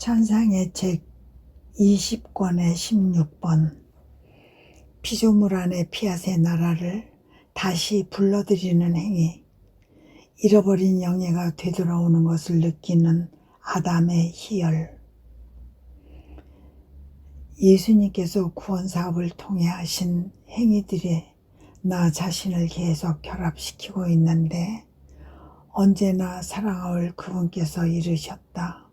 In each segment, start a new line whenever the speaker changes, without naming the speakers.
찬상의 책 20권의 16번 피조물 안에 피앗의 나라를 다시 불러들이는 행위. 잃어버린 영예가 되돌아오는 것을 느끼는 아담의 희열. 예수님께서 구원사업을 통해 하신 행위들에 나 자신을 계속 결합시키고 있는데 언제나 사랑하올 그분께서 이르셨다.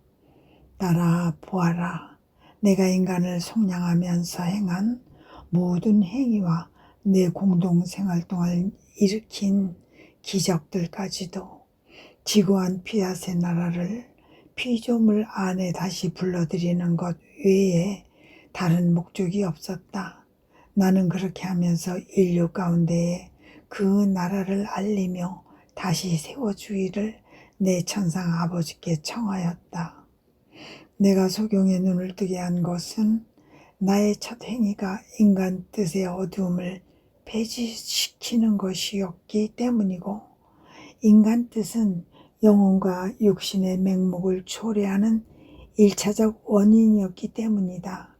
따라 보아라. 내가 인간을 속량하면서 행한 모든 행위와 내 공동생활동을 일으킨 기적들까지도 지구한 피앗의 나라를 피조물 안에 다시 불러들이는 것 외에 다른 목적이 없었다. 나는 그렇게 하면서 인류 가운데에 그 나라를 알리며 다시 세워주기를 내 천상 아버지께 청하였다. 내가 소경의 눈을 뜨게 한 것은 나의 첫 행위가 인간 뜻의 어두움을 폐지시키는 것이었기 때문이고, 인간 뜻은 영혼과 육신의 맹목을 초래하는 1차적 원인이었기 때문이다.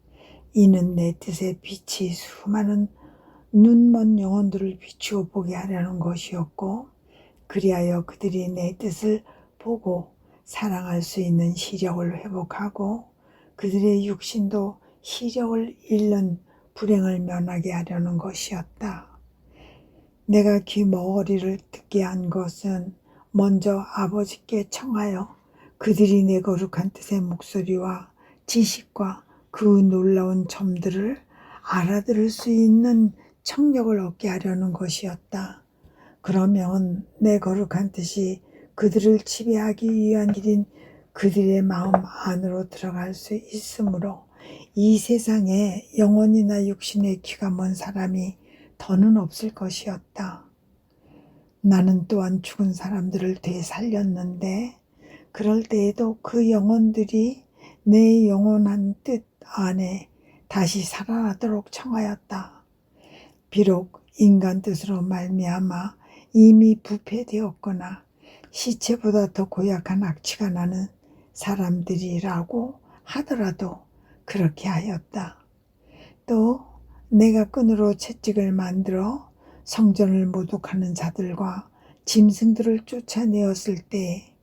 이는 내 뜻의 빛이 수많은 눈먼 영혼들을 비추어 보게 하려는 것이었고, 그리하여 그들이 내 뜻을 보고 사랑할 수 있는 시력을 회복하고 그들의 육신도 시력을 잃는 불행을 면하게 하려는 것이었다. 내가 귀머거리를 듣게 한 것은 먼저 아버지께 청하여 그들이 내 거룩한 뜻의 목소리와 지식과 그 놀라운 점들을 알아들을 수 있는 청력을 얻게 하려는 것이었다. 그러면 내 거룩한 뜻이 그들을 지배하기 위한 길인 그들의 마음 안으로 들어갈 수 있으므로 이 세상에 영혼이나 육신의 귀가 먼 사람이 더는 없을 것이었다. 나는 또한 죽은 사람들을 되살렸는데 그럴 때에도 그 영혼들이 내 영원한 뜻 안에 다시 살아나도록 청하였다. 비록 인간 뜻으로 말미암아 이미 부패되었거나 시체보다 더 고약한 악취가 나는 사람들이라고 하더라도 그렇게 하였다. 또 내가 끈으로 채찍을 만들어 성전을 모독하는 자들과 짐승들을 쫓아내었을 때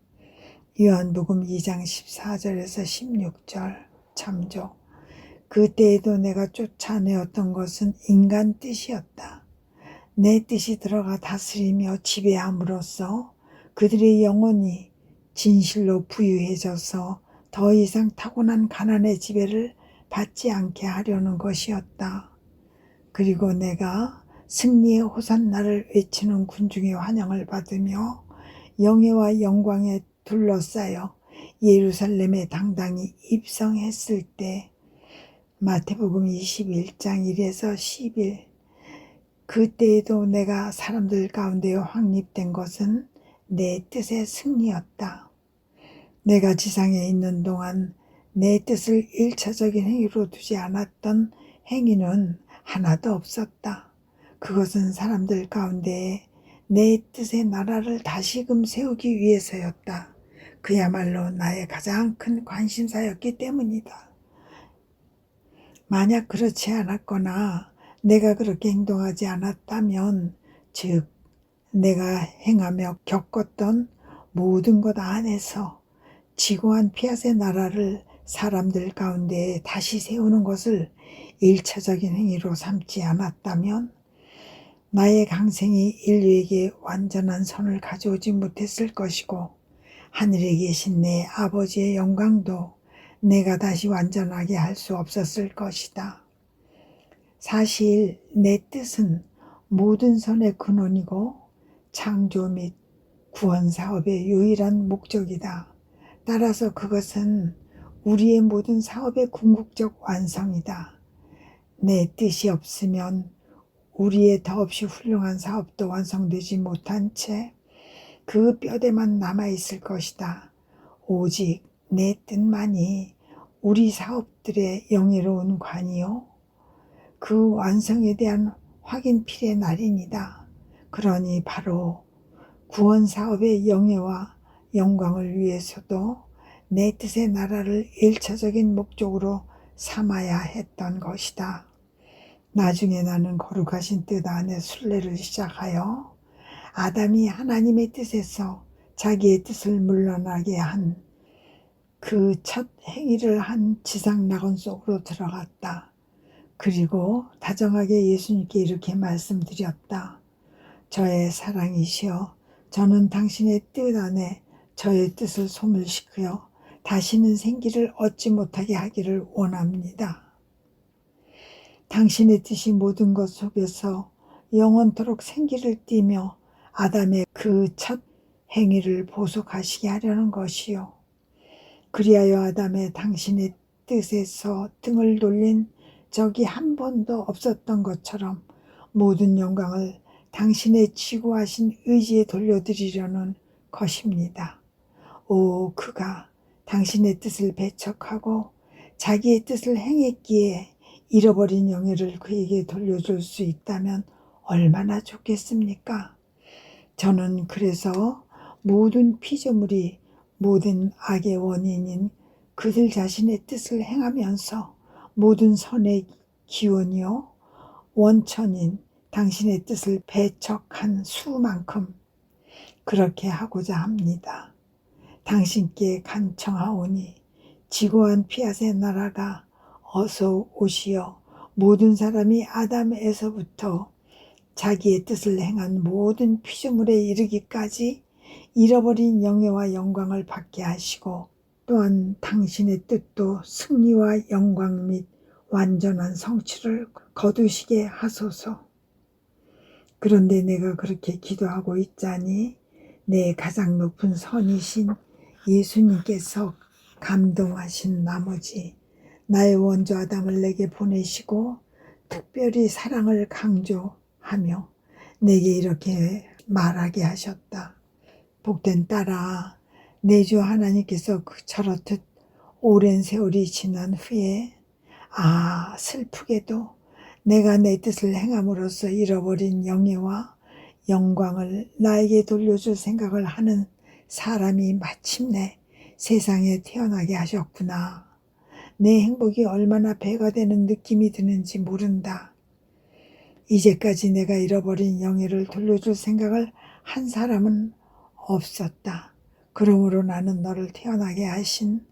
요한복음 2장 14절에서 16절 참조. 그때에도 내가 쫓아내었던 것은 인간 뜻이었다. 내 뜻이 들어가 다스리며 지배함으로써 그들의 영혼이 진실로 부유해져서 더 이상 타고난 가난의 지배를 받지 않게 하려는 것이었다. 그리고 내가 승리의 호산나를 외치는 군중의 환영을 받으며 영예와 영광에 둘러싸여 예루살렘에 당당히 입성했을 때 마태복음 21장 1에서 10일 그때에도 내가 사람들 가운데 확립된 것은 내 뜻의 승리였다. 내가 지상에 있는 동안 내 뜻을 1차적인 행위로 두지 않았던 행위는 하나도 없었다. 그것은 사람들 가운데 내 뜻의 나라를 다시금 세우기 위해서였다. 그야말로 나의 가장 큰 관심사였기 때문이다. 만약 그렇지 않았거나 내가 그렇게 행동하지 않았다면, 즉 내가 행하며 겪었던 모든 것 안에서 지고한 피앗의 나라를 사람들 가운데 다시 세우는 것을 1차적인 행위로 삼지 않았다면 나의 강생이 인류에게 완전한 선을 가져오지 못했을 것이고 하늘에 계신 내 아버지의 영광도 내가 다시 완전하게 할 수 없었을 것이다. 사실 내 뜻은 모든 선의 근원이고 창조 및 구원 사업의 유일한 목적이다. 따라서 그것은 우리의 모든 사업의 궁극적 완성이다. 내 뜻이 없으면 우리의 더없이 훌륭한 사업도 완성되지 못한 채 그 뼈대만 남아있을 것이다. 오직 내 뜻만이 우리 사업들의 영예로운 관이요 그 완성에 대한 확인필의 날입니다. 그러니 바로 구원 사업의 영예와 영광을 위해서도 내 뜻의 나라를 일차적인 목적으로 삼아야 했던 것이다. 나중에 나는 거룩하신 뜻 안에 순례를 시작하여 아담이 하나님의 뜻에서 자기의 뜻을 물러나게 한 그 첫 행위를 한 지상 낙원 속으로 들어갔다. 그리고 다정하게 예수님께 이렇게 말씀드렸다. 저의 사랑이시여, 저는 당신의 뜻 안에 저의 뜻을 소멸시켜 다시는 생기를 얻지 못하게 하기를 원합니다. 당신의 뜻이 모든 것 속에서 영원토록 생기를 띠며 아담의 그 첫 행위를 보속하시게 하려는 것이요. 그리하여 아담의 당신의 뜻에서 등을 돌린 적이 한 번도 없었던 것처럼 모든 영광을 당신의 지고하신 의지에 돌려드리려는 것입니다. 오, 그가 당신의 뜻을 배척하고 자기의 뜻을 행했기에 잃어버린 영예를 그에게 돌려줄 수 있다면 얼마나 좋겠습니까? 저는 그래서 모든 피조물이 모든 악의 원인인 그들 자신의 뜻을 행하면서 모든 선의 기원이요 원천인 당신의 뜻을 배척한 수만큼 그렇게 하고자 합니다. 당신께 간청하오니 지고한 피앗의 나라가 어서 오시어 모든 사람이 아담에서부터 자기의 뜻을 행한 모든 피조물에 이르기까지 잃어버린 영예와 영광을 받게 하시고 또한 당신의 뜻도 승리와 영광 및 완전한 성취를 거두시게 하소서. 그런데 내가 그렇게 기도하고 있자니 내 가장 높은 선이신 예수님께서 감동하신 나머지 나의 원조 아담을 내게 보내시고 특별히 사랑을 강조하며 내게 이렇게 말하게 하셨다. 복된 딸아, 내 주 하나님께서 저렇듯 오랜 세월이 지난 후에 슬프게도 내가 내 뜻을 행함으로써 잃어버린 영예와 영광을 나에게 돌려줄 생각을 하는 사람이 마침내 세상에 태어나게 하셨구나. 내 행복이 얼마나 배가 되는 느낌이 드는지 모른다. 이제까지 내가 잃어버린 영예를 돌려줄 생각을 한 사람은 없었다. 그러므로 나는 너를 태어나게 하신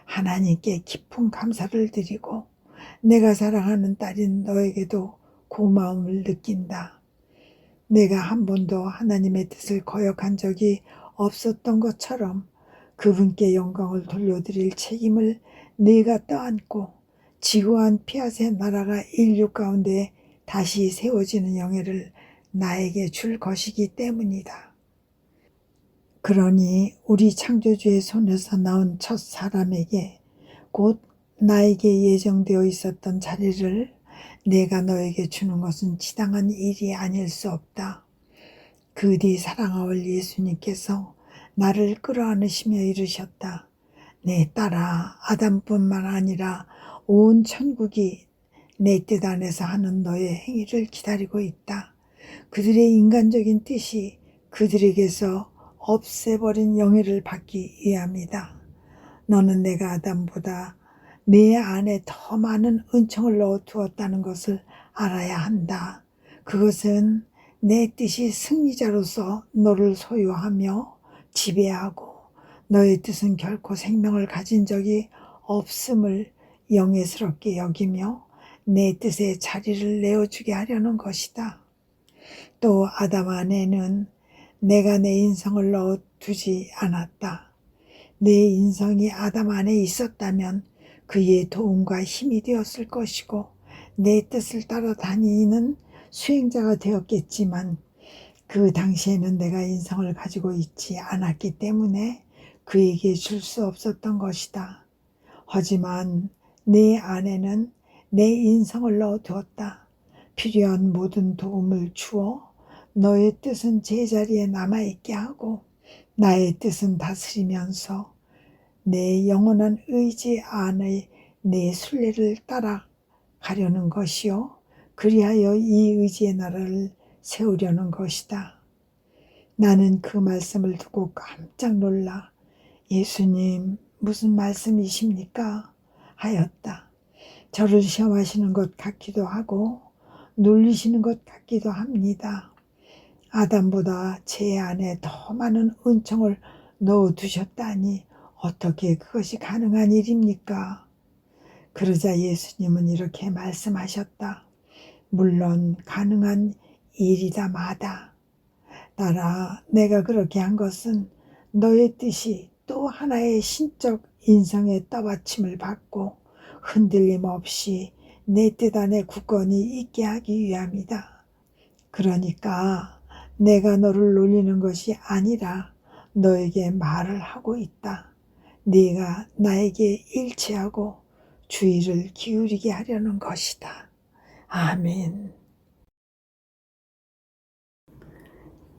하나님께 깊은 감사를 드리고 내가 사랑하는 딸인 너에게도 고마움을 느낀다. 내가 한 번도 하나님의 뜻을 거역한 적이 없었던 것처럼 그분께 영광을 돌려드릴 책임을 네가 떠안고 지고한 피앗의 나라가 인류 가운데 다시 세워지는 영예를 나에게 줄 것이기 때문이다. 그러니 우리 창조주의 손에서 나온 첫 사람에게 곧 나에게 예정되어 있었던 자리를 내가 너에게 주는 것은 지당한 일이 아닐 수 없다. 그 뒤 사랑하올 예수님께서 나를 끌어안으시며 이르셨다. 내 딸아, 아담뿐만 아니라 온 천국이 내 뜻 안에서 하는 너의 행위를 기다리고 있다. 그들의 인간적인 뜻이 그들에게서 없애버린 영예를 받기 위함이다. 너는 내가 아담보다 내 안에 더 많은 은총을 넣어두었다는 것을 알아야 한다. 그것은 내 뜻이 승리자로서 너를 소유하며 지배하고 너의 뜻은 결코 생명을 가진 적이 없음을 영예스럽게 여기며 내 뜻의 자리를 내어주게 하려는 것이다. 또 아담 안에는 내가 내 인성을 넣어두지 않았다. 내 인성이 아담 안에 있었다면 그의 도움과 힘이 되었을 것이고 내 뜻을 따라 다니는 수행자가 되었겠지만 그 당시에는 내가 인성을 가지고 있지 않았기 때문에 그에게 줄 수 없었던 것이다. 하지만 내 안에는 내 인성을 넣어두었다. 필요한 모든 도움을 주어 너의 뜻은 제자리에 남아있게 하고 나의 뜻은 다스리면서 내 영원한 의지 안의 내 순례를 따라가려는 것이요. 그리하여 이 의지의 나라를 세우려는 것이다. 나는 그 말씀을 듣고 깜짝 놀라 예수님, 무슨 말씀이십니까? 하였다. 저를 시험하시는 것 같기도 하고 놀리시는 것 같기도 합니다. 아담보다 제 안에 더 많은 은총을 넣어두셨다니 어떻게 그것이 가능한 일입니까? 그러자 예수님은 이렇게 말씀하셨다. 물론 가능한 일이다 마다. 따라 내가 그렇게 한 것은 너의 뜻이 또 하나의 신적 인성의 떠받침을 받고 흔들림 없이 내 뜻 안에 굳건히 있게 하기 위함이다. 그러니까 내가 너를 놀리는 것이 아니라 너에게 말을 하고 있다. 네가 나에게 일치하고 주의를 기울이게 하려는 것이다. 아멘.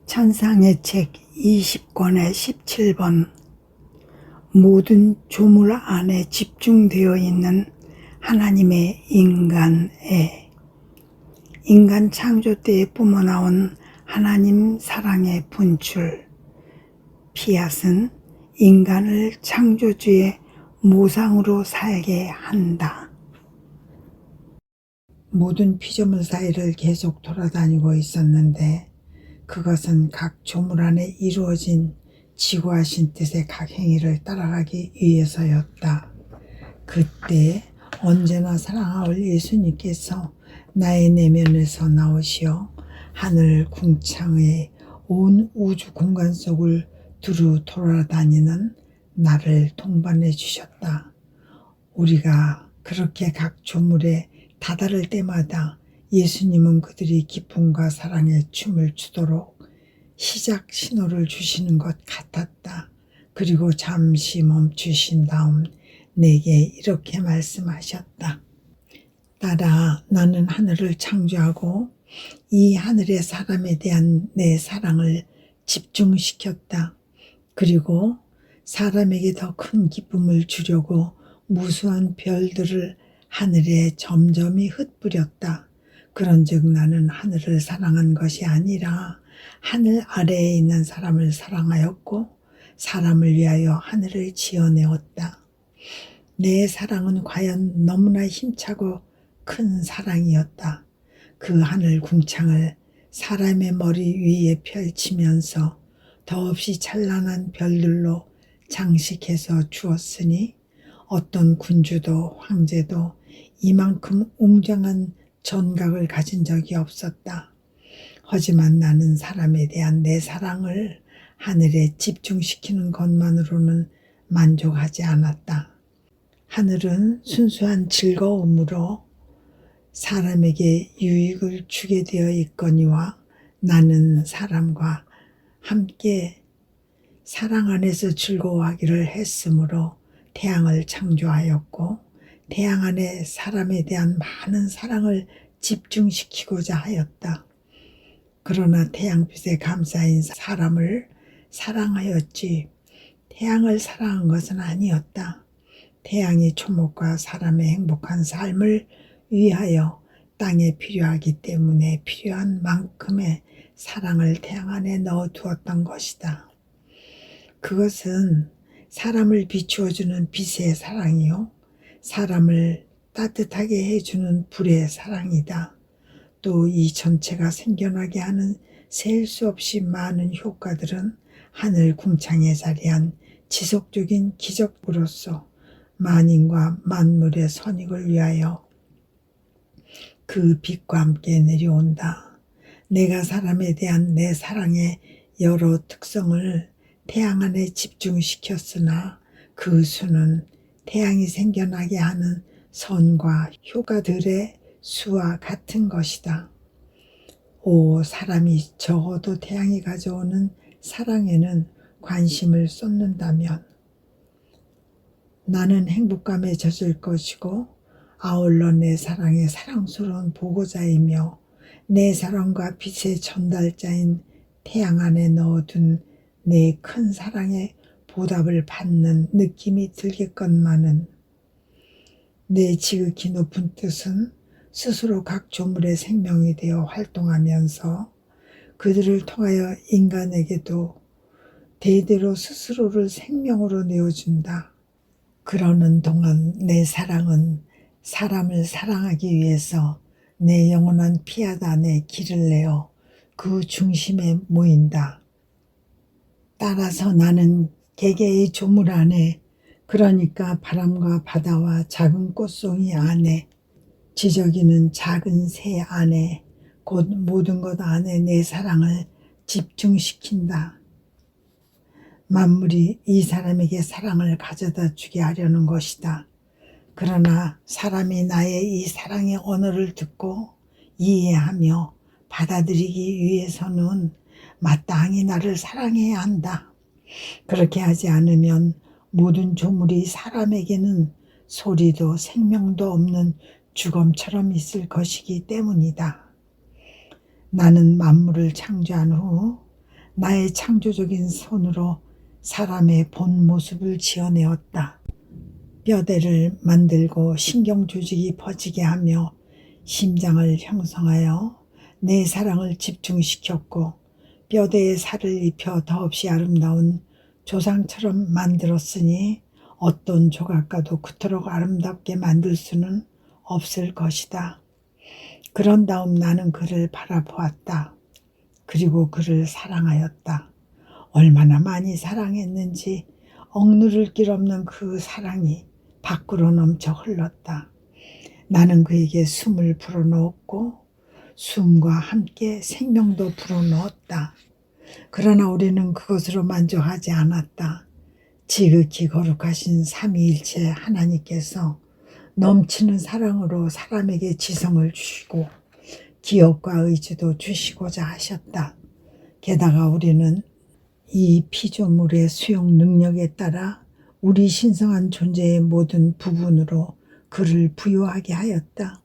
찬상의 책 20권의 17번. 모든 조물 안에 집중되어 있는 하나님의 인간애. 인간 창조 때에 뿜어나온 하나님 사랑의 분출. 피앗은 인간을 창조주의 모상으로 살게 한다. 모든 피조물 사이를 계속 돌아다니고 있었는데 그것은 각 조물 안에 이루어진 지고하신 뜻의 각 행위를 따라가기 위해서였다. 그때 언제나 사랑하올 예수님께서 나의 내면에서 나오시어 하늘 궁창의 온 우주 공간 속을 두루 돌아다니는 나를 동반해 주셨다. 우리가 그렇게 각 조물에 다다를 때마다 예수님은 그들이 기쁨과 사랑의 춤을 추도록 시작 신호를 주시는 것 같았다. 그리고 잠시 멈추신 다음 내게 이렇게 말씀하셨다. 따라 나는 하늘을 창조하고 이 하늘의 사람에 대한 내 사랑을 집중시켰다. 그리고 사람에게 더 큰 기쁨을 주려고 무수한 별들을 하늘에 점점이 흩뿌렸다. 그런즉 나는 하늘을 사랑한 것이 아니라 하늘 아래에 있는 사람을 사랑하였고 사람을 위하여 하늘을 지어내었다. 내 사랑은 과연 너무나 힘차고 큰 사랑이었다. 그 하늘 궁창을 사람의 머리 위에 펼치면서 더없이 찬란한 별들로 장식해서 주었으니 어떤 군주도 황제도 이만큼 웅장한 전각을 가진 적이 없었다. 하지만 나는 사람에 대한 내 사랑을 하늘에 집중시키는 것만으로는 만족하지 않았다. 하늘은 순수한 즐거움으로 사람에게 유익을 주게 되어 있거니와 나는 사람과 함께 사랑 안에서 즐거워하기를 했으므로 태양을 창조하였고 태양 안에 사람에 대한 많은 사랑을 집중시키고자 하였다. 그러나 태양빛에 감싸인 사람을 사랑하였지 태양을 사랑한 것은 아니었다. 태양이 초목과 사람의 행복한 삶을 위하여 땅에 필요하기 때문에 필요한 만큼의 사랑을 태양 안에 넣어두었던 것이다. 그것은 사람을 비추어주는 빛의 사랑이요 사람을 따뜻하게 해주는 불의 사랑이다. 또 이 전체가 생겨나게 하는 셀 수 없이 많은 효과들은 하늘 궁창에 자리한 지속적인 기적으로서 만인과 만물의 선익을 위하여 그 빛과 함께 내려온다. 내가 사람에 대한 내 사랑의 여러 특성을 태양 안에 집중시켰으나 그 수는 태양이 생겨나게 하는 선과 효과들의 수와 같은 것이다. 오 사람이 적어도 태양이 가져오는 사랑에는 관심을 쏟는다면 나는 행복감에 젖을 것이고 아울러 내 사랑의 사랑스러운 보고자이며 내 사랑과 빛의 전달자인 태양 안에 넣어둔 내 큰 사랑의 보답을 받는 느낌이 들겠건만은 내 지극히 높은 뜻은 스스로 각 조물의 생명이 되어 활동하면서 그들을 통하여 인간에게도 대대로 스스로를 생명으로 내어준다. 그러는 동안 내 사랑은 사람을 사랑하기 위해서 내 영원한 피아단에 길을 내어 그 중심에 모인다. 따라서 나는 개개의 조물 안에, 그러니까 바람과 바다와 작은 꽃송이 안에, 지저귀는 작은 새 안에, 곧 모든 것 안에 내 사랑을 집중시킨다. 만물이 이 사람에게 사랑을 가져다 주게 하려는 것이다. 그러나 사람이 나의 이 사랑의 언어를 듣고 이해하며 받아들이기 위해서는 마땅히 나를 사랑해야 한다. 그렇게 하지 않으면 모든 조물이 사람에게는 소리도 생명도 없는 죽음처럼 있을 것이기 때문이다. 나는 만물을 창조한 후 나의 창조적인 손으로 사람의 본 모습을 지어내었다. 뼈대를 만들고 신경 조직이 퍼지게 하며 심장을 형성하여 내 사랑을 집중시켰고 뼈대에 살을 입혀 더없이 아름다운 조상처럼 만들었으니 어떤 조각가도 그토록 아름답게 만들 수는 없을 것이다. 그런 다음 나는 그를 바라보았다. 그리고 그를 사랑하였다. 얼마나 많이 사랑했는지 억누를 길 없는 그 사랑이 밖으로 넘쳐 흘렀다. 나는 그에게 숨을 불어넣었고 숨과 함께 생명도 불어넣었다. 그러나 우리는 그것으로 만족하지 않았다. 지극히 거룩하신 삼위일체 하나님께서 넘치는 사랑으로 사람에게 지성을 주시고 기억과 의지도 주시고자 하셨다. 게다가 우리는 이 피조물의 수용 능력에 따라 우리 신성한 존재의 모든 부분으로 그를 부여하게 하였다.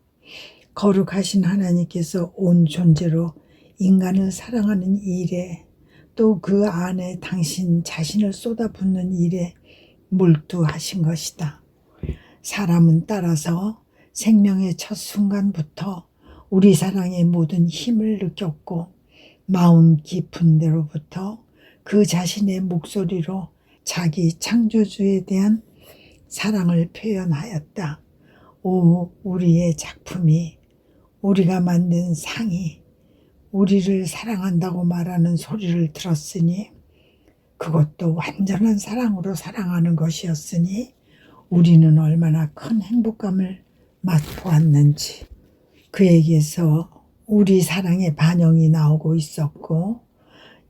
거룩하신 하나님께서 온 존재로 인간을 사랑하는 일에, 또 그 안에 당신 자신을 쏟아붓는 일에 몰두하신 것이다. 사람은 따라서 생명의 첫 순간부터 우리 사랑의 모든 힘을 느꼈고 마음 깊은 데로부터 그 자신의 목소리로 자기 창조주에 대한 사랑을 표현하였다. 오, 우리의 작품이, 우리가 만든 상이 우리를 사랑한다고 말하는 소리를 들었으니, 그것도 완전한 사랑으로 사랑하는 것이었으니 우리는 얼마나 큰 행복감을 맛보았는지. 그에게서 우리 사랑의 반영이 나오고 있었고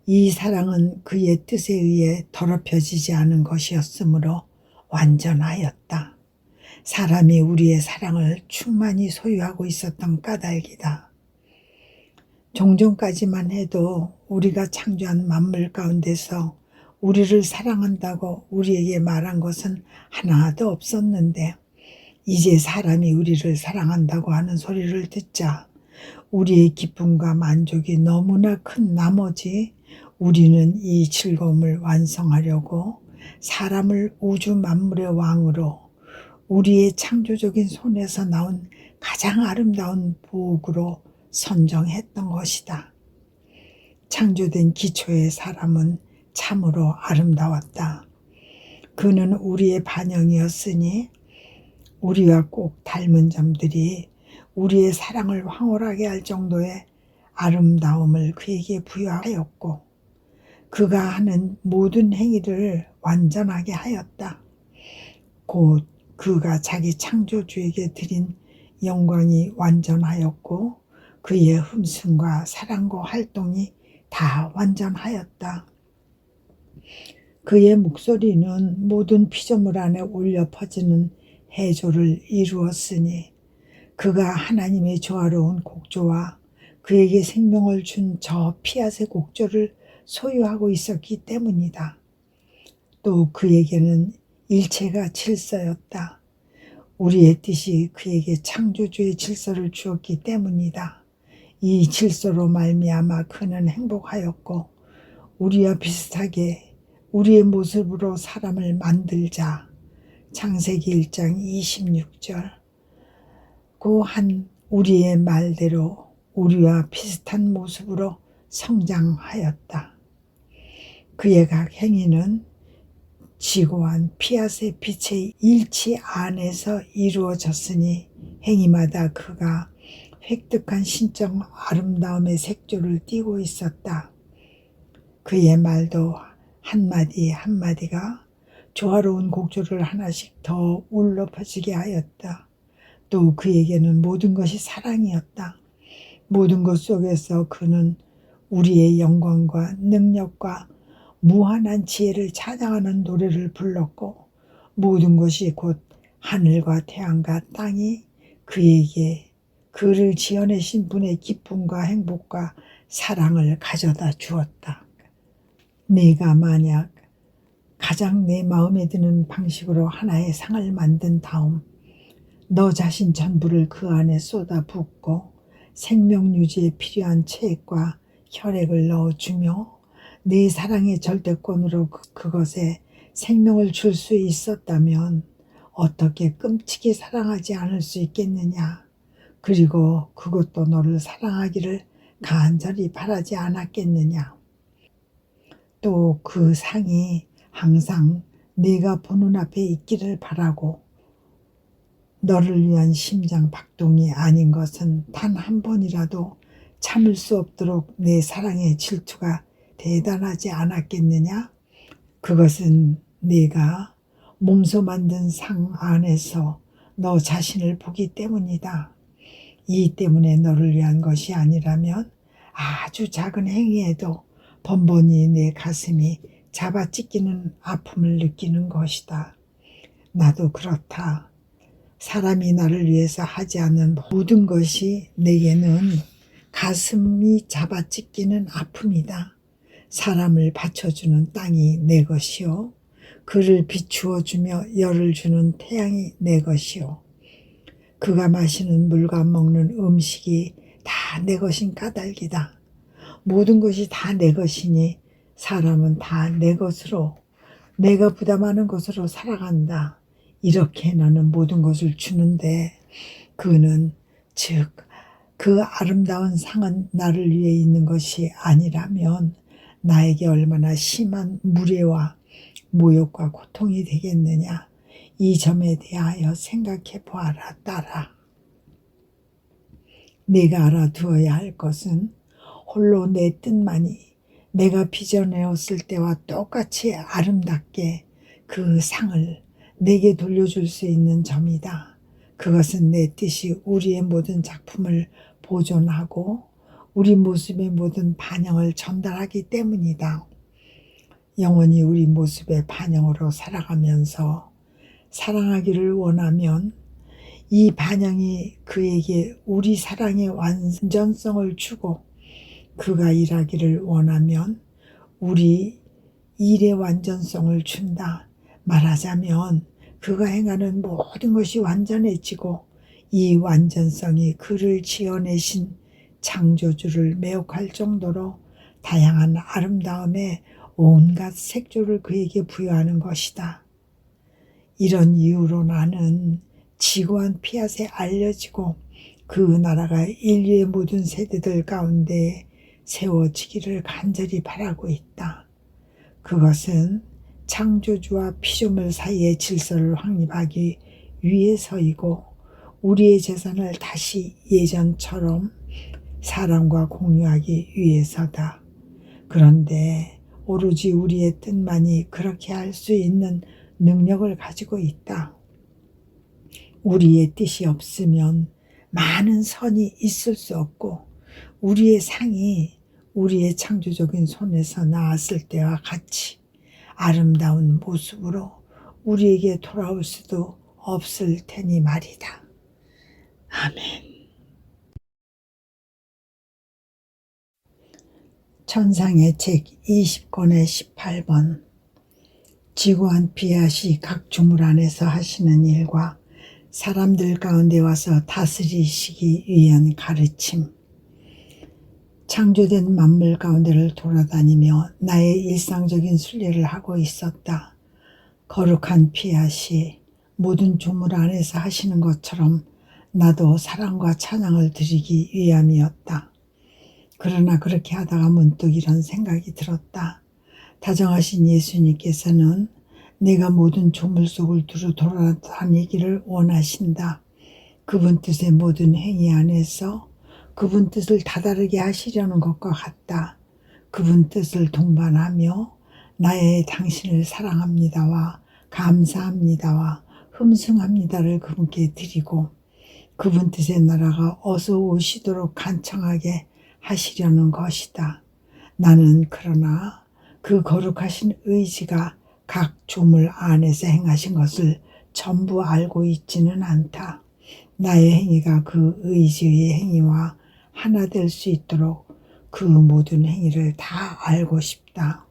이 사랑은 그의 뜻에 의해 더럽혀지지 않은 것이었으므로 완전하였다. 사람이 우리의 사랑을 충만히 소유하고 있었던 까닭이다. 종전까지만 해도 우리가 창조한 만물 가운데서 우리를 사랑한다고 우리에게 말한 것은 하나도 없었는데 이제 사람이 우리를 사랑한다고 하는 소리를 듣자 우리의 기쁨과 만족이 너무나 큰 나머지 우리는 이 즐거움을 완성하려고 사람을 우주 만물의 왕으로 우리의 창조적인 손에서 나온 가장 아름다운 보옥으로 선정했던 것이다. 창조된 기초의 사람은 참으로 아름다웠다. 그는 우리의 반영이었으니 우리와 꼭 닮은 점들이 우리의 사랑을 황홀하게 할 정도의 아름다움을 그에게 부여하였고 그가 하는 모든 행위를 완전하게 하였다. 곧 그가 자기 창조주에게 드린 영광이 완전하였고 그의 흠숭과 사랑과 활동이 다 완전하였다. 그의 목소리는 모든 피조물 안에 울려 퍼지는 해조를 이루었으니 그가 하나님의 조화로운 곡조와 그에게 생명을 준 저 피앗의 곡조를 소유하고 있었기 때문이다. 또 그에게는 일체가 질서였다. 우리의 뜻이 그에게 창조주의 질서를 주었기 때문이다. 이 질서로 말미암아 그는 행복하였고 우리와 비슷하게 우리의 모습으로 사람을 만들자. 창세기 1장 26절. 고한 우리의 말대로 우리와 비슷한 모습으로 성장하였다. 그의 각 행위는 지고한 피앗의 빛의 일치 안에서 이루어졌으니 행위마다 그가 획득한 신적 아름다움의 색조를 띠고 있었다. 그의 말도 한마디 한마디가 조화로운 곡조를 하나씩 더 울려 퍼지게 하였다. 또 그에게는 모든 것이 사랑이었다. 모든 것 속에서 그는 우리의 영광과 능력과 무한한 지혜를 찬양하는 노래를 불렀고, 모든 것이 곧 하늘과 태양과 땅이 그에게 그를 지어내신 분의 기쁨과 행복과 사랑을 가져다 주었다. 네가 만약 가장 내 마음에 드는 방식으로 하나의 상을 만든 다음 너 자신 전부를 그 안에 쏟아 붓고 생명 유지에 필요한 체액과 혈액을 넣어주며 네 사랑의 절대권으로 그것에 생명을 줄 수 있었다면 어떻게 끔찍이 사랑하지 않을 수 있겠느냐. 그리고 그것도 너를 사랑하기를 간절히 바라지 않았겠느냐. 또 그 상이 항상 네가 보는 앞에 있기를 바라고 너를 위한 심장 박동이 아닌 것은 단 한 번이라도 참을 수 없도록 내 사랑의 질투가 대단하지 않았겠느냐? 그것은 네가 몸소 만든 상 안에서 너 자신을 보기 때문이다. 이 때문에 너를 위한 것이 아니라면 아주 작은 행위에도 번번이 내 가슴이 잡아찢기는 아픔을 느끼는 것이다. 나도 그렇다. 사람이 나를 위해서 하지 않는 모든 것이 내게는 가슴이 잡아찢기는 아픔이다. 사람을 받쳐주는 땅이 내 것이요. 그를 비추어 주며 열을 주는 태양이 내 것이요. 그가 마시는 물과 먹는 음식이 다 내 것인 까닭이다. 모든 것이 다 내 것이니 사람은 다 내 것으로, 내가 부담하는 것으로 살아간다. 이렇게 나는 모든 것을 주는데 그는 즉 그 아름다운 상은 나를 위해 있는 것이 아니라면 나에게 얼마나 심한 무례와 모욕과 고통이 되겠느냐. 이 점에 대하여 생각해 보아라, 딸아. 네가 알아두어야 할 것은 홀로 내 뜻만이 내가 빚어내었을 때와 똑같이 아름답게 그 상을 내게 돌려줄 수 있는 점이다. 그것은 내 뜻이 우리의 모든 작품을 보존하고 우리 모습의 모든 반영을 전달하기 때문이다. 영원히 우리 모습의 반영으로 살아가면서 사랑하기를 원하면 이 반영이 그에게 우리 사랑의 완전성을 주고 그가 일하기를 원하면 우리 일의 완전성을 준다. 말하자면 그가 행하는 모든 것이 완전해지고 이 완전성이 그를 지어내신 창조주를 매혹할 정도로 다양한 아름다움의 온갖 색조를 그에게 부여하는 것이다. 이런 이유로 나는 지고한 피앗에 알려지고 그 나라가 인류의 모든 세대들 가운데 세워지기를 간절히 바라고 있다. 그것은 창조주와 피조물 사이의 질서를 확립하기 위해서이고 우리의 재산을 다시 예전처럼 사람과 공유하기 위해서다. 그런데 오로지 우리의 뜻만이 그렇게 할 수 있는 능력을 가지고 있다. 우리의 뜻이 없으면 많은 선이 있을 수 없고 우리의 상이 우리의 창조적인 손에서 나왔을 때와 같이 아름다운 모습으로 우리에게 돌아올 수도 없을 테니 말이다. 아멘. 천상의 책 20권의 18번. 지고한 피앗이 각 주물 안에서 하시는 일과 사람들 가운데 와서 다스리시기 위한 가르침. 창조된 만물 가운데를 돌아다니며 나의 일상적인 순례를 하고 있었다. 거룩한 피앗이 모든 주물 안에서 하시는 것처럼 나도 사랑과 찬양을 드리기 위함이었다. 그러나 그렇게 하다가 문득 이런 생각이 들었다. 다정하신 예수님께서는 내가 모든 조물 속을 두루 돌아다니기를 원하신다. 그분 뜻의 모든 행위 안에서 그분 뜻을 다다르게 하시려는 것과 같다. 그분 뜻을 동반하며 나의 당신을 사랑합니다와 감사합니다와 흠숭합니다를 그분께 드리고 그분 뜻의 나라가 어서 오시도록 간청하게 하시려는 것이다. 나는 그러나 그 거룩하신 의지가 각 조물 안에서 행하신 것을 전부 알고 있지는 않다. 나의 행위가 그 의지의 행위와 하나 될 수 있도록 그 모든 행위를 다 알고 싶다.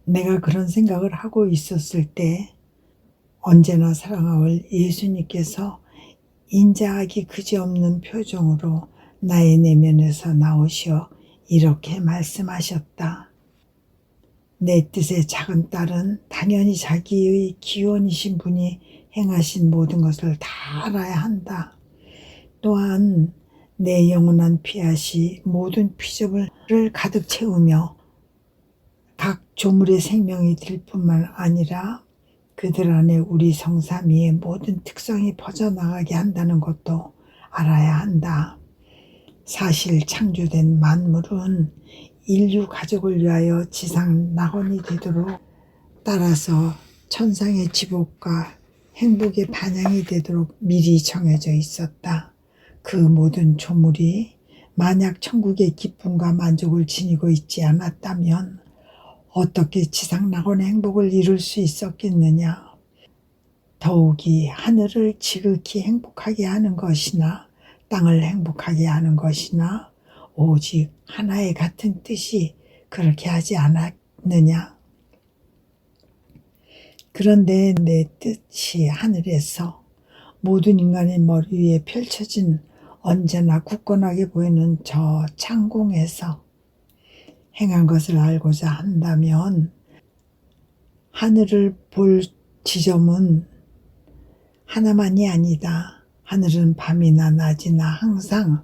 내가 그런 생각을 하고 있었을 때 언제나 사랑하올 예수님께서 인자하기 그지없는 표정으로 나의 내면에서 나오시어 이렇게 말씀하셨다. 내 뜻의 작은 딸은 당연히 자기의 기원이신 분이 행하신 모든 것을 다 알아야 한다. 또한 내 영원한 피앗이 모든 피조물을 가득 채우며 각 조물의 생명이 될 뿐만 아니라 그들 안에 우리 성삼위의 모든 특성이 퍼져나가게 한다는 것도 알아야 한다. 사실 창조된 만물은 인류 가족을 위하여 지상 낙원이 되도록 따라서 천상의 지복과 행복의 반향이 되도록 미리 정해져 있었다. 그 모든 조물이 만약 천국의 기쁨과 만족을 지니고 있지 않았다면 어떻게 지상 낙원의 행복을 이룰 수 있었겠느냐. 더욱이 하늘을 지극히 행복하게 하는 것이나 땅을 행복하게 하는 것이나 오직 하나의 같은 뜻이 그렇게 하지 않았느냐. 그런데 내 뜻이 하늘에서 모든 인간의 머리 위에 펼쳐진 언제나 굳건하게 보이는 저 창공에서 행한 것을 알고자 한다면 하늘을 볼 지점은 하나만이 아니다. 하늘은 밤이나 낮이나 항상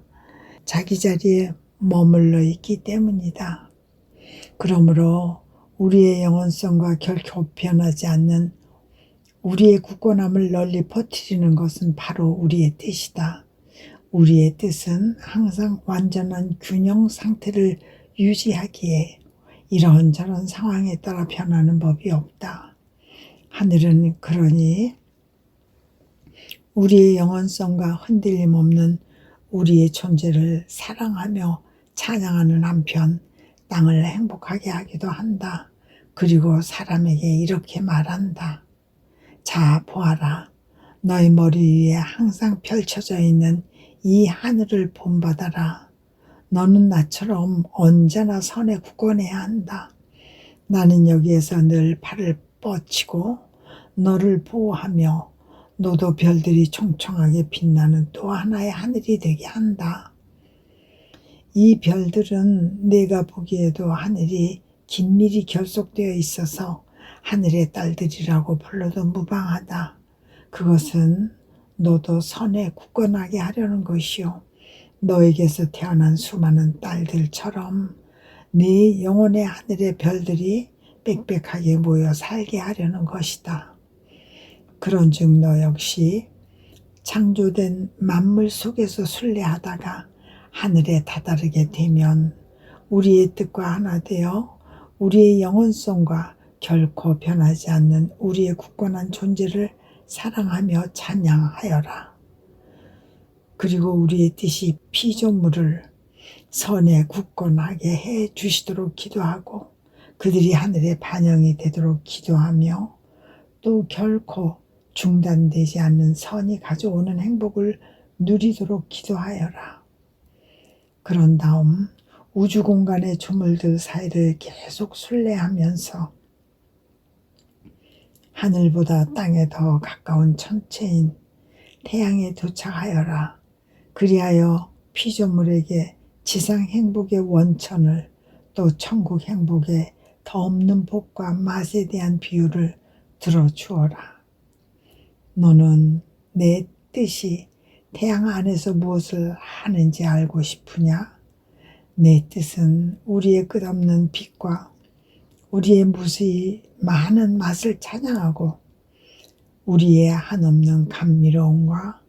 자기 자리에 머물러 있기 때문이다. 그러므로 우리의 영원성과 결코 변하지 않는 우리의 굳건함을 널리 퍼뜨리는 것은 바로 우리의 뜻이다. 우리의 뜻은 항상 완전한 균형 상태를 유지하기에 이런저런 상황에 따라 변하는 법이 없다. 하늘은 그러니 우리의 영원성과 흔들림 없는 우리의 존재를 사랑하며 찬양하는 한편 땅을 행복하게 하기도 한다. 그리고 사람에게 이렇게 말한다. 자, 보아라. 너희 머리 위에 항상 펼쳐져 있는 이 하늘을 본받아라. 너는 나처럼 언제나 선에 굳건해야 한다. 나는 여기에서 늘 발을 뻗치고 너를 보호하며 너도 별들이 총총하게 빛나는 또 하나의 하늘이 되게 한다. 이 별들은 내가 보기에도 하늘이 긴밀히 결속되어 있어서 하늘의 딸들이라고 불러도 무방하다. 그것은 너도 선에 굳건하게 하려는 것이요. 너에게서 태어난 수많은 딸들처럼 네 영혼의 하늘의 별들이 빽빽하게 모여 살게 하려는 것이다. 그런즉 너 역시 창조된 만물 속에서 순례하다가 하늘에 다다르게 되면 우리의 뜻과 하나 되어 우리의 영혼성과 결코 변하지 않는 우리의 굳건한 존재를 사랑하며 찬양하여라. 그리고 우리의 뜻이 피조물을 선에 굳건하게 해 주시도록 기도하고 그들이 하늘에 반영이 되도록 기도하며 또 결코 중단되지 않는 선이 가져오는 행복을 누리도록 기도하여라. 그런 다음 우주 공간의 조물들 사이를 계속 순례하면서 하늘보다 땅에 더 가까운 천체인 태양에 도착하여라. 그리하여 피조물에게 지상 행복의 원천을 또 천국 행복의 더 없는 복과 맛에 대한 비유를 들어주어라. 너는 내 뜻이 태양 안에서 무엇을 하는지 알고 싶으냐? 내 뜻은 우리의 끝없는 빛과 우리의 무수히 많은 맛을 찬양하고 우리의 한없는 감미로움과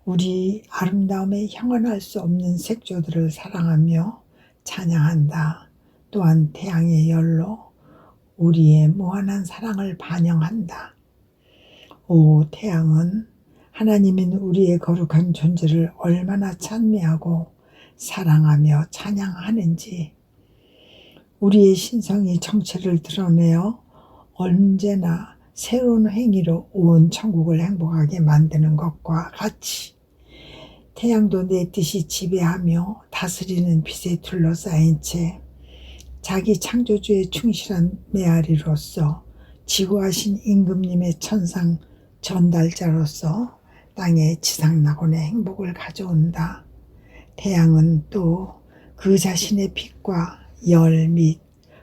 우리 아름다움에 형언할 수 없는 색조들을 사랑하며 찬양한다. 또한 태양의 열로 우리의 무한한 사랑을 반영한다. 오 태양은 하나님인 우리의 거룩한 존재를 얼마나 찬미하고 사랑하며 찬양하는지, 우리의 신성이 정체를 드러내어 언제나 새로운 행위로 온 천국을 행복하게 만드는 것과 같이 태양도 내 뜻이 지배하며 다스리는 빛에 둘러싸인 채 자기 창조주의 충실한 메아리로서 지구하신 임금님의 천상 전달자로서 땅의 지상낙원의 행복을 가져온다. 태양은 또 그 자신의 빛과 열 및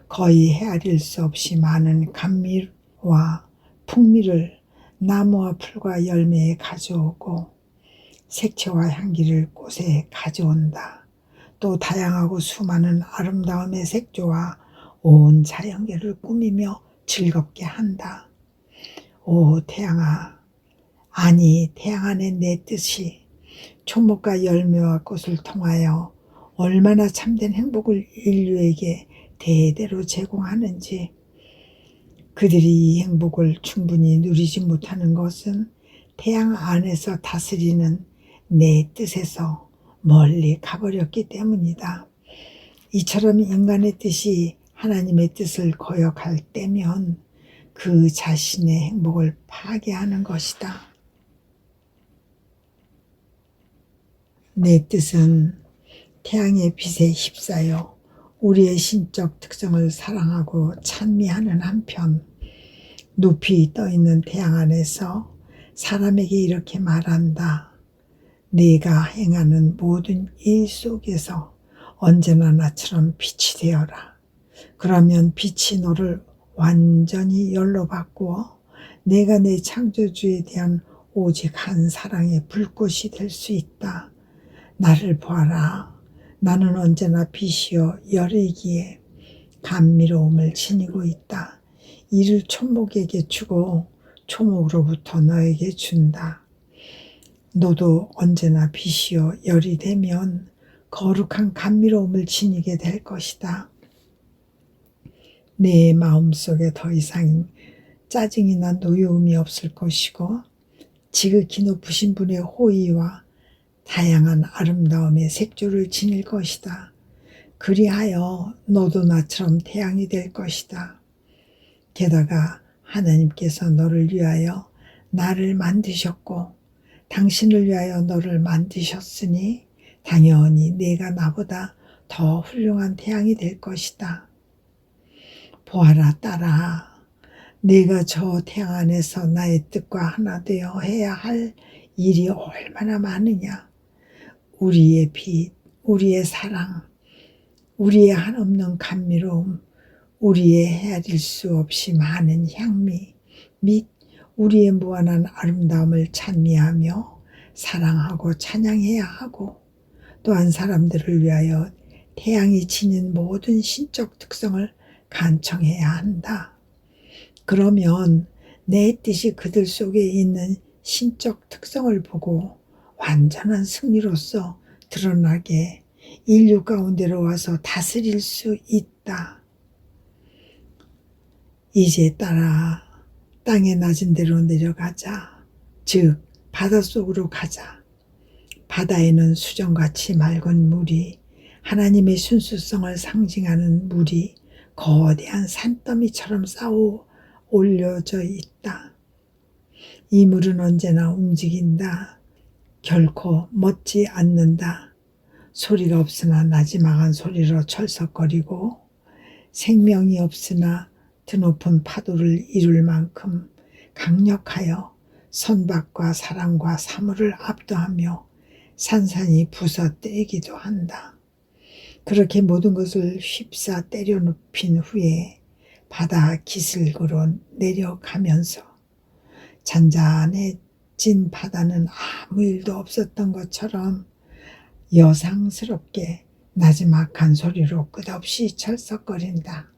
거의 헤아릴 수 없이 많은 감미와 풍미를 나무와 풀과 열매에 가져오고 색채와 향기를 꽃에 가져온다. 또 다양하고 수많은 아름다움의 색조와 온 자연계를 꾸미며 즐겁게 한다. 오 태양아, 아니 태양 안에 내 뜻이 초목과 열매와 꽃을 통하여 얼마나 참된 행복을 인류에게 대대로 제공하는지, 그들이 이 행복을 충분히 누리지 못하는 것은 태양 안에서 다스리는 내 뜻에서 멀리 가버렸기 때문이다. 이처럼 인간의 뜻이 하나님의 뜻을 거역할 때면 그 자신의 행복을 파괴하는 것이다. 내 뜻은 태양의 빛에 휩싸여 우리의 신적 특성을 사랑하고 찬미하는 한편 높이 떠있는 태양 안에서 사람에게 이렇게 말한다. 네가 행하는 모든 일 속에서 언제나 나처럼 빛이 되어라. 그러면 빛이 너를 완전히 열로 바꾸어 내가 내 창조주에 대한 오직 한 사랑의 불꽃이 될 수 있다. 나를 보아라. 나는 언제나 빛이요 열이기에 감미로움을 지니고 있다. 이를 초목에게 주고 초목으로부터 너에게 준다. 너도 언제나 빛이요 열이 되면 거룩한 감미로움을 지니게 될 것이다. 내 마음속에 더 이상 짜증이나 노여움이 없을 것이고 지극히 높으신 분의 호의와 다양한 아름다움의 색조를 지닐 것이다. 그리하여 너도 나처럼 태양이 될 것이다. 게다가 하나님께서 너를 위하여 나를 만드셨고 당신을 위하여 너를 만드셨으니 당연히 내가 나보다 더 훌륭한 태양이 될 것이다. 보아라 딸아, 내가 저 태양 안에서 나의 뜻과 하나 되어 해야 할 일이 얼마나 많으냐. 우리의 빛, 우리의 사랑, 우리의 한없는 감미로움, 우리의 헤아릴 수 없이 많은 향미 및 우리의 무한한 아름다움을 찬미하며 사랑하고 찬양해야 하고, 또한 사람들을 위하여 태양이 지닌 모든 신적 특성을 간청해야 한다. 그러면 내 뜻이 그들 속에 있는 신적 특성을 보고 완전한 승리로서 드러나게 인류 가운데로 와서 다스릴 수 있다. 이제 따라 땅의 낮은 데로 내려가자. 즉 바닷속으로 가자. 바다에는 수정같이 맑은 물이, 하나님의 순수성을 상징하는 물이 거대한 산더미처럼 쌓아 올려져 있다. 이 물은 언제나 움직인다. 결코 멎지 않는다. 소리가 없으나 나지막한 소리로 철썩거리고 생명이 없으나 드높은 파도를 이룰 만큼 강력하여 선박과 사람과 사물을 압도하며 산산이 부서뜨리기도 한다. 그렇게 모든 것을 휩싸 때려 눕힌 후에 바다 기슭으로 내려가면서 잔잔해진 바다는 아무 일도 없었던 것처럼 여상스럽게 나지막한 소리로 끝없이 철썩거린다.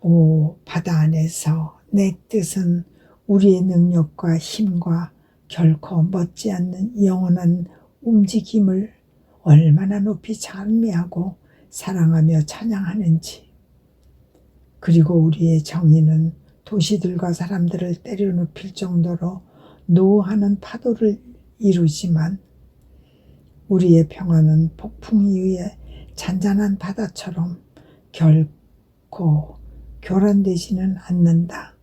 오 바다 안에서 내 뜻은 우리의 능력과 힘과 결코 못지않는 영원한 움직임을 얼마나 높이 찬미하고 사랑하며 찬양하는지, 그리고 우리의 정의는 도시들과 사람들을 때려눕힐 정도로 노하는 파도를 이루지만 우리의 평화는 폭풍 이후에 잔잔한 바다처럼 결코 교란되지는 않는다.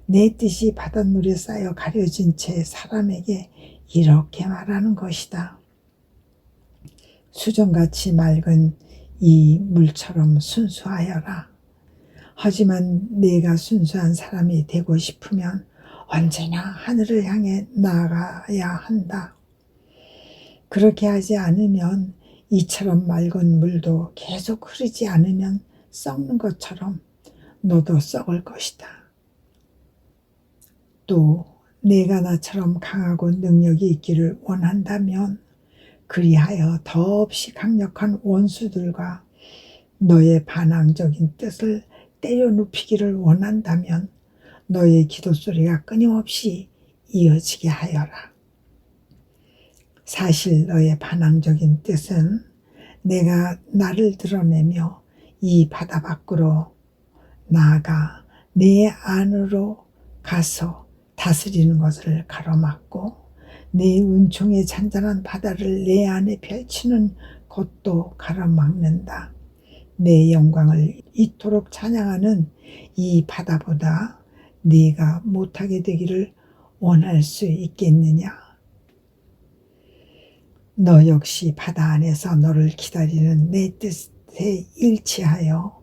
내 뜻이 바닷물에 쌓여 가려진 채 사람에게 이렇게 말하는 것이다. 수정같이 맑은 이 물처럼 순수하여라. 하지만 내가 순수한 사람이 되고 싶으면 언제나 하늘을 향해 나아가야 한다. 그렇게 하지 않으면 이처럼 맑은 물도 계속 흐르지 않으면 썩는 것처럼 너도 썩을 것이다. 또 내가 나처럼 강하고 능력이 있기를 원한다면 그리하여 더없이 강력한 원수들과 너의 반항적인 뜻을 때려눕히기를 원한다면 너의 기도 소리가 끊임없이 이어지게 하여라. 사실 너의 반항적인 뜻은 내가 나를 드러내며 이 바다 밖으로 나아가 내 안으로 가서 다스리는 것을 가로막고 내 은총의 잔잔한 바다를 내 안에 펼치는 것도 가로막는다. 내 영광을 이토록 찬양하는 이 바다보다 네가 못하게 되기를 원할 수 있겠느냐? 너 역시 바다 안에서 너를 기다리는 내 뜻에 일치하여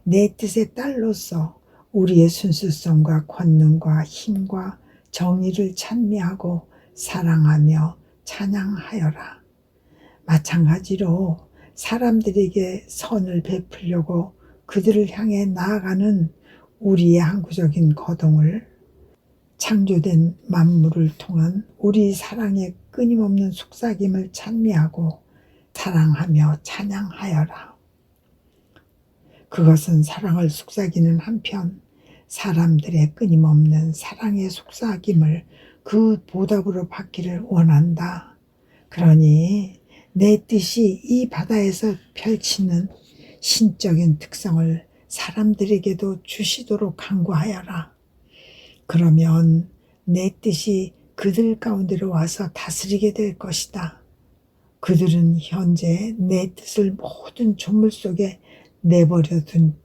내 뜻의 딸로서 우리의 순수성과 권능과 힘과 정의를 찬미하고 사랑하며 찬양하여라. 마찬가지로 사람들에게 선을 베풀려고 그들을 향해 나아가는 우리의 항구적인 거동을 창조된 만물을 통한 우리 사랑의 끊임없는 속삭임을 찬미하고 사랑하며 찬양하여라. 그것은 사랑을 속삭이는 한편 사람들의 끊임없는 사랑의 속삭임을 그 보답으로 받기를 원한다. 그러니 내 뜻이 이 바다에서 펼치는 신적인 특성을 사람들에게도 주시도록 간구하여라. 그러면 내 뜻이 그들 가운데로 와서 다스리게 될 것이다. 그들은 현재 내 뜻을 모든 조물 속에 내버려둔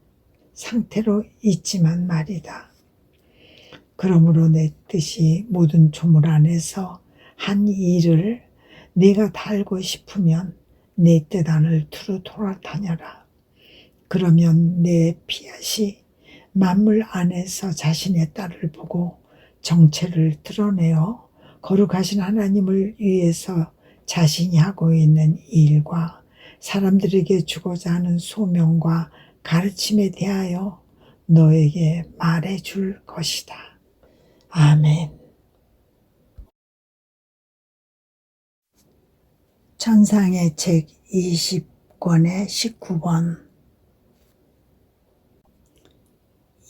상태로 있지만 말이다. 그러므로 내 뜻이 모든 조물 안에서 한 일을 네가 달고 싶으면 내 뜻 안을 두루 돌아다녀라. 그러면 내 피앗이 만물 안에서 자신의 딸을 보고 정체를 드러내어 거룩하신 하나님을 위해서 자신이 하고 있는 일과 사람들에게 주고자 하는 소명과 가르침에 대하여 너에게 말해줄 것이다. 아멘. 천상의 책 20권의 19권.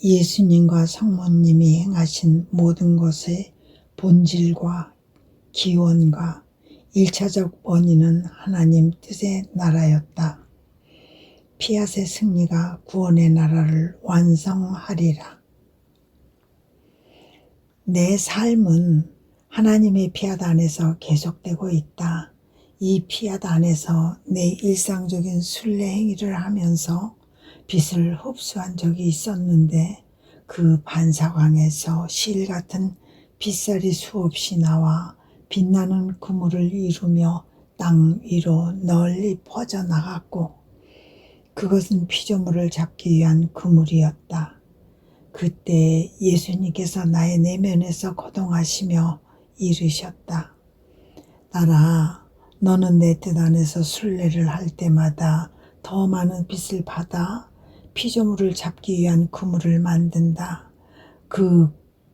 예수님과 성모님이 행하신 모든 것의 본질과 기원과 1차적 원인은 하나님 뜻의 나라였다. 피앗의 승리가 구원의 나라를 완성하리라. 내 삶은 하나님의 피앗 안에서 계속되고 있다. 이 피앗 안에서 내 일상적인 순례 행위를 하면서 빛을 흡수한 적이 있었는데 그 반사광에서 실 같은 빛살이 수없이 나와 빛나는 그물을 이루며 땅 위로 널리 퍼져나갔고 그것은 피조물을 잡기 위한 그물이었다. 그때 예수님께서 나의 내면에서 거동하시며 이르셨다. 딸아, 너는 내 뜻 안에서 순례를 할 때마다 더 많은 빛을 받아 피조물을 잡기 위한 그물을 만든다. 그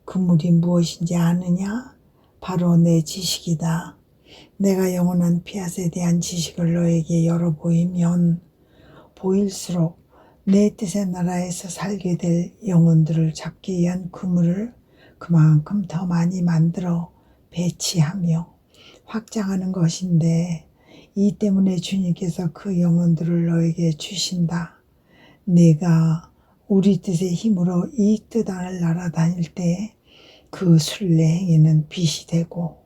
그물이 무엇인지 아느냐? 바로 내 지식이다. 내가 영원한 피앗에 대한 지식을 너에게 열어 보이면 보일수록 내 뜻의 나라에서 살게 될 영혼들을 잡기 위한 그물을 그만큼 더 많이 만들어 배치하며 확장하는 것인데, 이 때문에 주님께서 그 영혼들을 너에게 주신다. 내가 우리 뜻의 힘으로 이 뜻 안을 날아다닐 때 그 순례 행위는 빛이 되고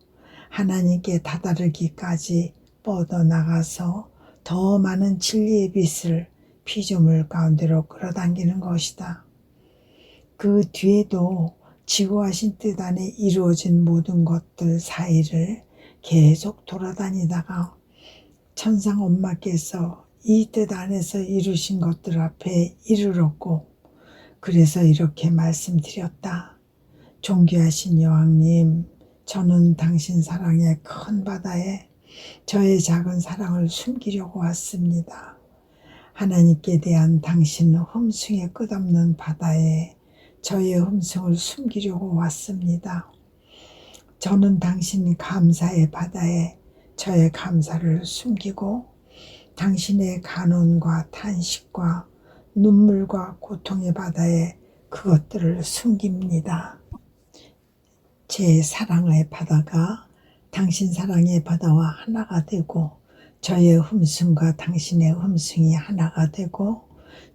하나님께 다다르기까지 뻗어나가서 더 많은 진리의 빛을 피조물 가운데로 끌어당기는 것이다. 그 뒤에도 지고하신 뜻 안에 이루어진 모든 것들 사이를 계속 돌아다니다가 천상 엄마께서 이 뜻 안에서 이루신 것들 앞에 이르렀고, 그래서 이렇게 말씀드렸다. 존귀하신 여왕님, 저는 당신 사랑의 큰 바다에 저의 작은 사랑을 숨기려고 왔습니다. 하나님께 대한 당신 흠숭의 끝없는 바다에 저의 흠숭을 숨기려고 왔습니다. 저는 당신 감사의 바다에 저의 감사를 숨기고 당신의 간혼과 탄식과 눈물과 고통의 바다에 그것들을 숨깁니다. 제 사랑의 바다가 당신 사랑의 바다와 하나가 되고 저의 흠숭과 당신의 흠숭이 하나가 되고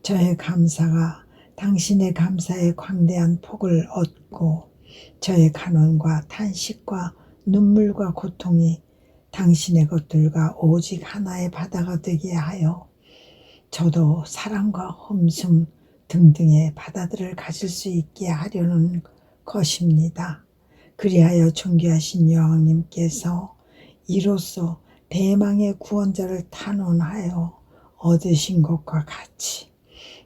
저의 감사가 당신의 감사의 광대한 폭을 얻고 저의 간혼과 탄식과 눈물과 고통이 당신의 것들과 오직 하나의 바다가 되게 하여 저도 사랑과 흠숭 등등의 바다들을 가질 수 있게 하려는 것입니다. 그리하여 존귀하신 여왕님께서 이로써 대망의 구원자를 탄원하여 얻으신 것과 같이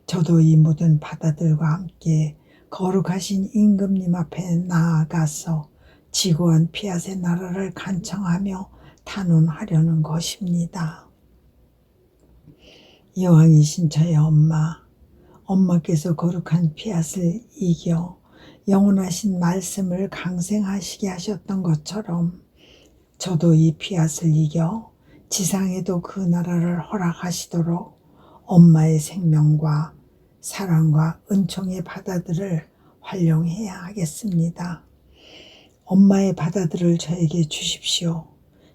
저도 이 모든 바다들과 함께 거룩하신 임금님 앞에 나아가서 지고한 피앗의 나라를 간청하며 탄원하려는 것입니다. 여왕이신 저의 엄마께서 거룩한 피앗을 이겨 영원하신 말씀을 강생하시게 하셨던 것처럼 저도 이 피앗을 이겨 지상에도 그 나라를 허락하시도록 엄마의 생명과 사랑과 은총의 바다들을 활용해야 하겠습니다. 엄마의 바다들을 저에게 주십시오.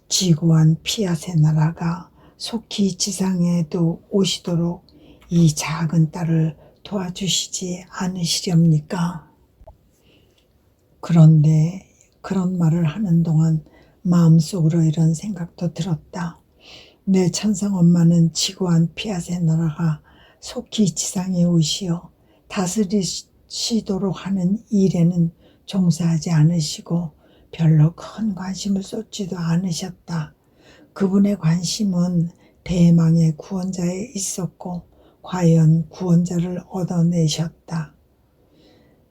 지고한 피앗의 나라가 속히 지상에도 오시도록 이 작은 딸을 도와주시지 않으시렵니까? 그런데 그런 말을 하는 동안 마음속으로 이런 생각도 들었다. 내 천상 엄마는 지고한 피앗의 나라가 속히 지상에 오시어 다스리시도록 하는 일에는 종사하지 않으시고 별로 큰 관심을 쏟지도 않으셨다. 그분의 관심은 대망의 구원자에 있었고 과연 구원자를 얻어내셨다.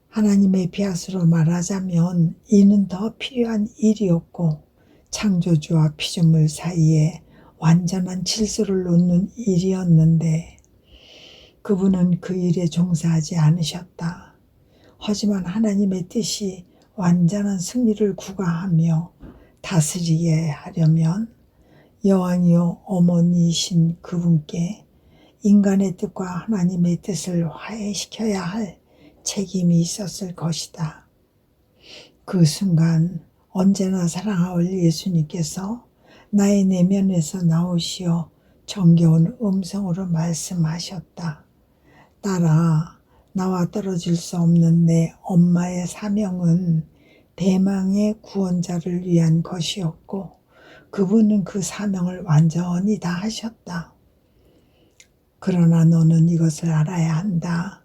하나님의 피앗으로 말하자면 이는 더 필요한 일이었고 창조주와 피조물 사이에 완전한 질서를 놓는 일이었는데 그분은 그 일에 종사하지 않으셨다. 하지만 하나님의 뜻이 완전한 승리를 구가하며 다스리게 하려면 여왕이요 어머니이신 그분께 인간의 뜻과 하나님의 뜻을 화해시켜야 할 책임이 있었을 것이다. 그 순간 언제나 사랑하올 예수님께서 나의 내면에서 나오시어 정겨운 음성으로 말씀하셨다. 딸아, 나와 떨어질 수 없는 내 엄마의 사명은 대망의 구원자를 위한 것이었고 그분은 그 사명을 완전히 다 하셨다. 그러나 너는 이것을 알아야 한다.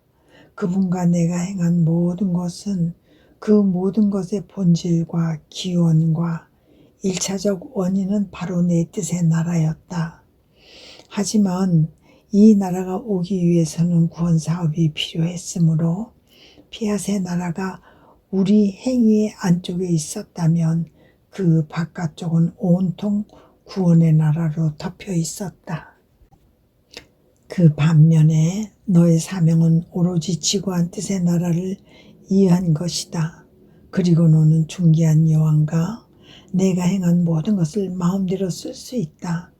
그분과 내가 행한 모든 것은 그 모든 것의 본질과 기원과 1차적 원인은 바로 내 뜻의 나라였다. 하지만 이 나라가 오기 위해서는 구원사업이 필요했으므로 피앗의 나라가 우리 행위의 안쪽에 있었다면 그 바깥쪽은 온통 구원의 나라로 덮여 있었다. 그 반면에 너의 사명은 오로지 지고한 뜻의 나라를 이해한 것이다. 그리고 너는 존귀한 여왕과 내가 행한 모든 것을 마음대로 쓸 수 있다.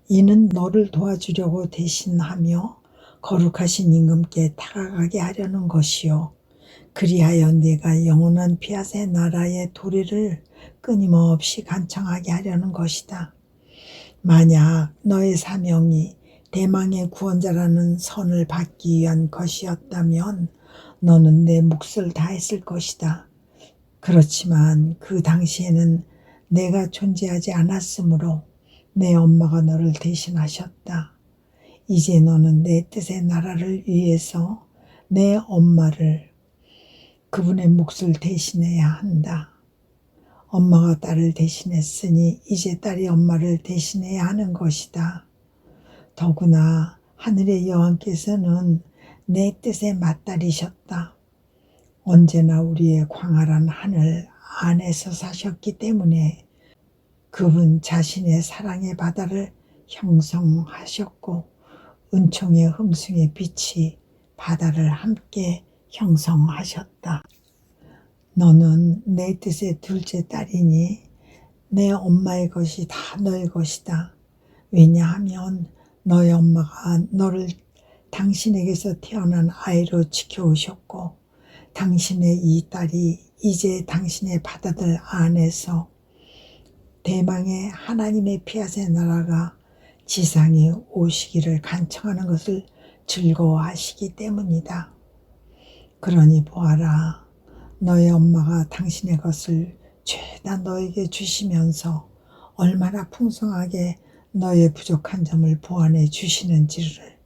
이는 너를 도와주려고 대신하며 거룩하신 임금께 다가가게 하려는 것이요. 그리하여 내가 영원한 피앗의 나라의 도리를 끊임없이 간청하게 하려는 것이다. 만약 너의 사명이 대망의 구원자라는 선을 받기 위한 것이었다면 너는 내 몫을 다했을 것이다. 그렇지만 그 당시에는 내가 존재하지 않았으므로 내 엄마가 너를 대신하셨다. 이제 너는 내 뜻의 나라를 위해서 내 엄마를, 그분의 몫을 대신해야 한다. 엄마가 딸을 대신했으니 이제 딸이 엄마를 대신해야 하는 것이다. 더구나 하늘의 여왕께서는 내 뜻의 맞딸이셨다. 언제나 우리의 광활한 하늘 안에서 사셨기 때문에 그분 자신의 사랑의 바다를 형성하셨고 은총의 흠숭의 빛이 바다를 함께 형성하셨다. 너는 내 뜻의 둘째 딸이니 내 엄마의 것이 다 너의 것이다. 왜냐하면 너의 엄마가 너를 당신에게서 태어난 아이로 지켜오셨고 당신의 이 딸이 이제 당신의 바다들 안에서 대망의 하나님의 피앗의 나라가 지상에 오시기를 간청하는 것을 즐거워하시기 때문이다. 그러니 보아라, 너의 엄마가 당신의 것을 죄다 너에게 주시면서 얼마나 풍성하게 너의 부족한 점을 보완해 주시는지를.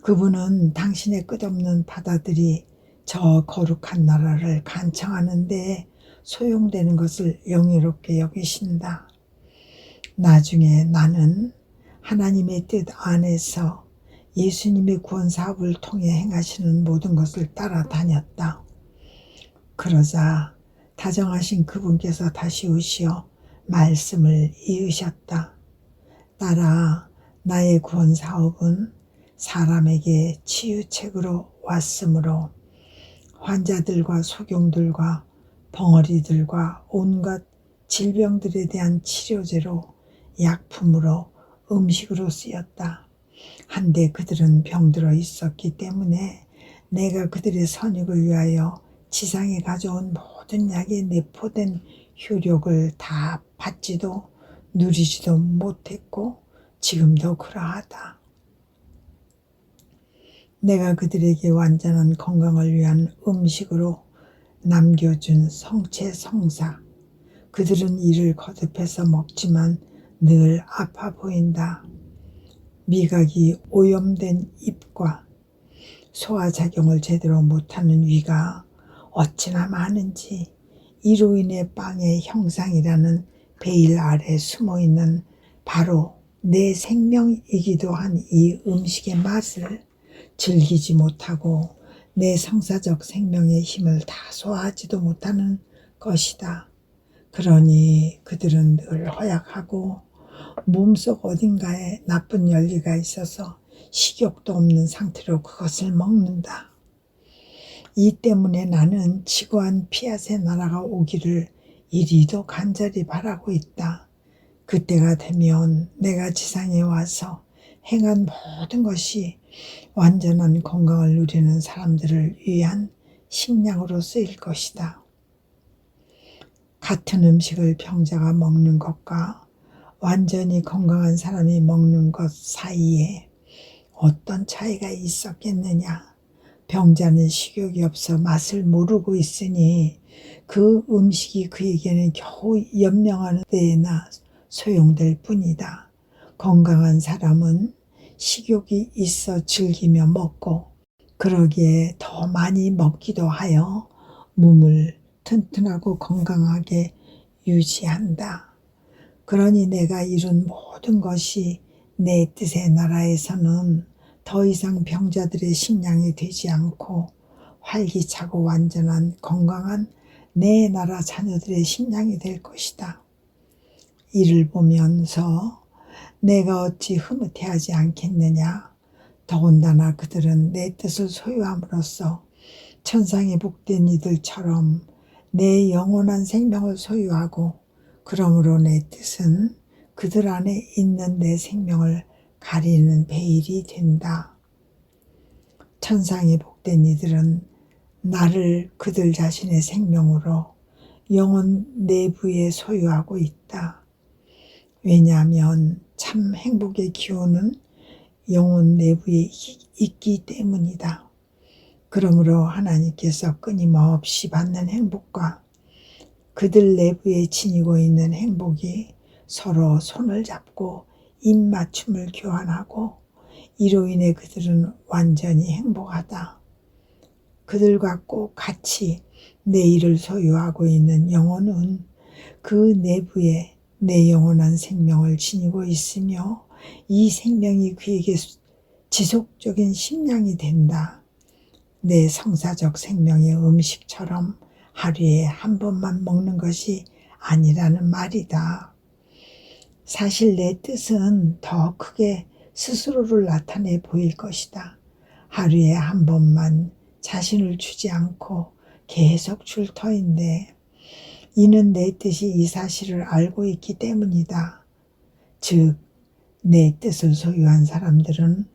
그분은 당신의 끝없는 바다들이 저 거룩한 나라를 간청하는 데에 소용되는 것을 영예롭게 여기신다. 나중에 나는 하나님의 뜻 안에서 예수님의 구원 사업을 통해 행하시는 모든 것을 따라다녔다. 그러자 다정하신 그분께서 다시 오시어 말씀을 이으셨다. 딸아, 나의 구원 사업은 사람에게 치유책으로 왔으므로 환자들과 소경들과 벙어리들과 온갖 질병들에 대한 치료제로 약품으로 음식으로 쓰였다. 한데 그들은 병들어 있었기 때문에 내가 그들의 선익을 위하여 지상에 가져온 모든 약에 내포된 효력을 다 받지도 누리지도 못했고 지금도 그러하다. 내가 그들에게 완전한 건강을 위한 음식으로 남겨준 성체 성사. 그들은 이를 거듭해서 먹지만 늘 아파 보인다. 미각이 오염된 입과 소화작용을 제대로 못하는 위가 어찌나 많은지 이로 인해 빵의 형상이라는 베일 아래 숨어있는 바로 내 생명이기도 한 이 음식의 맛을 즐기지 못하고 내 성사적 생명의 힘을 다 소화하지도 못하는 것이다. 그러니 그들은 늘 허약하고 몸속 어딘가에 나쁜 열기가 있어서 식욕도 없는 상태로 그것을 먹는다. 이 때문에 나는 지고한 피앗의 나라가 오기를 이리도 간절히 바라고 있다. 그때가 되면 내가 지상에 와서 행한 모든 것이 완전한 건강을 누리는 사람들을 위한 식량으로 쓰일 것이다. 같은 음식을 병자가 먹는 것과 완전히 건강한 사람이 먹는 것 사이에 어떤 차이가 있었겠느냐. 병자는 식욕이 없어 맛을 모르고 있으니 그 음식이 그에게는 겨우 연명하는 데에나 소용될 뿐이다. 건강한 사람은 식욕이 있어 즐기며 먹고 그러기에 더 많이 먹기도 하여 몸을 튼튼하고 건강하게 유지한다. 그러니 내가 이룬 모든 것이 내 뜻의 나라에서는 더 이상 병자들의 식량이 되지 않고 활기차고 완전한 건강한 내 나라 자녀들의 식량이 될 것이다. 이를 보면서 내가 어찌 흐뭇해하지 않겠느냐. 더군다나 그들은 내 뜻을 소유함으로써 천상의 복된 이들처럼 내 영원한 생명을 소유하고 그러므로 내 뜻은 그들 안에 있는 내 생명을 가리는 베일이 된다. 천상의 복된 이들은 나를 그들 자신의 생명으로 영혼 내부에 소유하고 있다. 왜냐하면 참 행복의 기호는 영혼 내부에 있기 때문이다. 그러므로 하나님께서 끊임없이 받는 행복과 그들 내부에 지니고 있는 행복이 서로 손을 잡고 입맞춤을 교환하고 이로 인해 그들은 완전히 행복하다. 그들과 꼭 같이 내일을 소유하고 있는 영혼은 그 내부에 내 영원한 생명을 지니고 있으며 이 생명이 그에게 지속적인 식량이 된다. 내 성사적 생명의 음식처럼 하루에 한 번만 먹는 것이 아니라는 말이다. 사실 내 뜻은 더 크게 스스로를 나타내 보일 것이다. 하루에 한 번만 자신을 주지 않고 계속 줄 터인데 이는 내 뜻이 이 사실을 알고 있기 때문이다. 즉, 내 뜻을 소유한 사람들은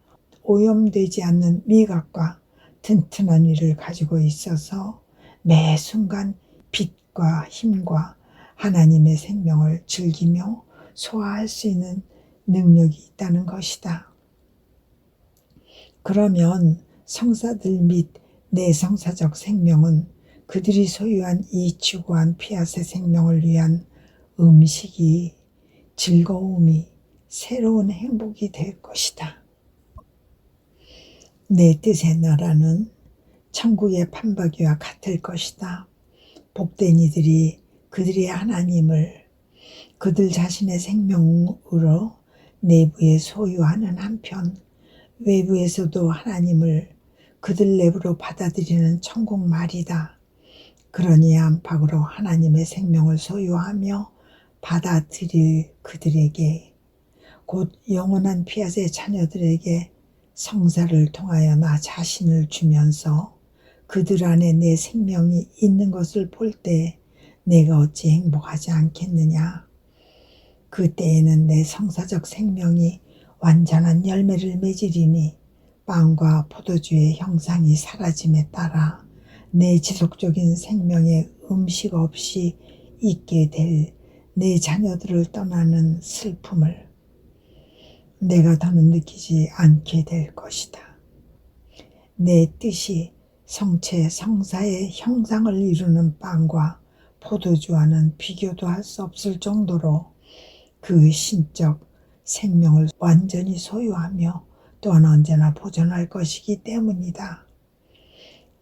오염되지 않는 미각과 튼튼한 위를 가지고 있어서 매 순간 빛과 힘과 하나님의 생명을 즐기며 소화할 수 있는 능력이 있다는 것이다. 그러면 성사들 및 내 성사적 생명은 그들이 소유한 이 추구한 피앗의 생명을 위한 음식이 즐거움이 새로운 행복이 될 것이다. 내 뜻의 나라는 천국의 판박이와 같을 것이다. 복된 이들이 그들의 하나님을 그들 자신의 생명으로 내부에 소유하는 한편 외부에서도 하나님을 그들 내부로 받아들이는 천국 말이다. 그러니 안팎으로 하나님의 생명을 소유하며 받아들일 그들에게 곧 영원한 피앗의 자녀들에게 성사를 통하여 나 자신을 주면서 그들 안에 내 생명이 있는 것을 볼 때 내가 어찌 행복하지 않겠느냐. 그때에는 내 성사적 생명이 완전한 열매를 맺으리니 빵과 포도주의 형상이 사라짐에 따라 내 지속적인 생명의 음식 없이 있게 될 내 자녀들을 떠나는 슬픔을 내가 더는 느끼지 않게 될 것이다. 내 뜻이 성체 성사의 형상을 이루는 빵과 포도주와는 비교도 할 수 없을 정도로 그 신적 생명을 완전히 소유하며 또한 언제나 보존할 것이기 때문이다.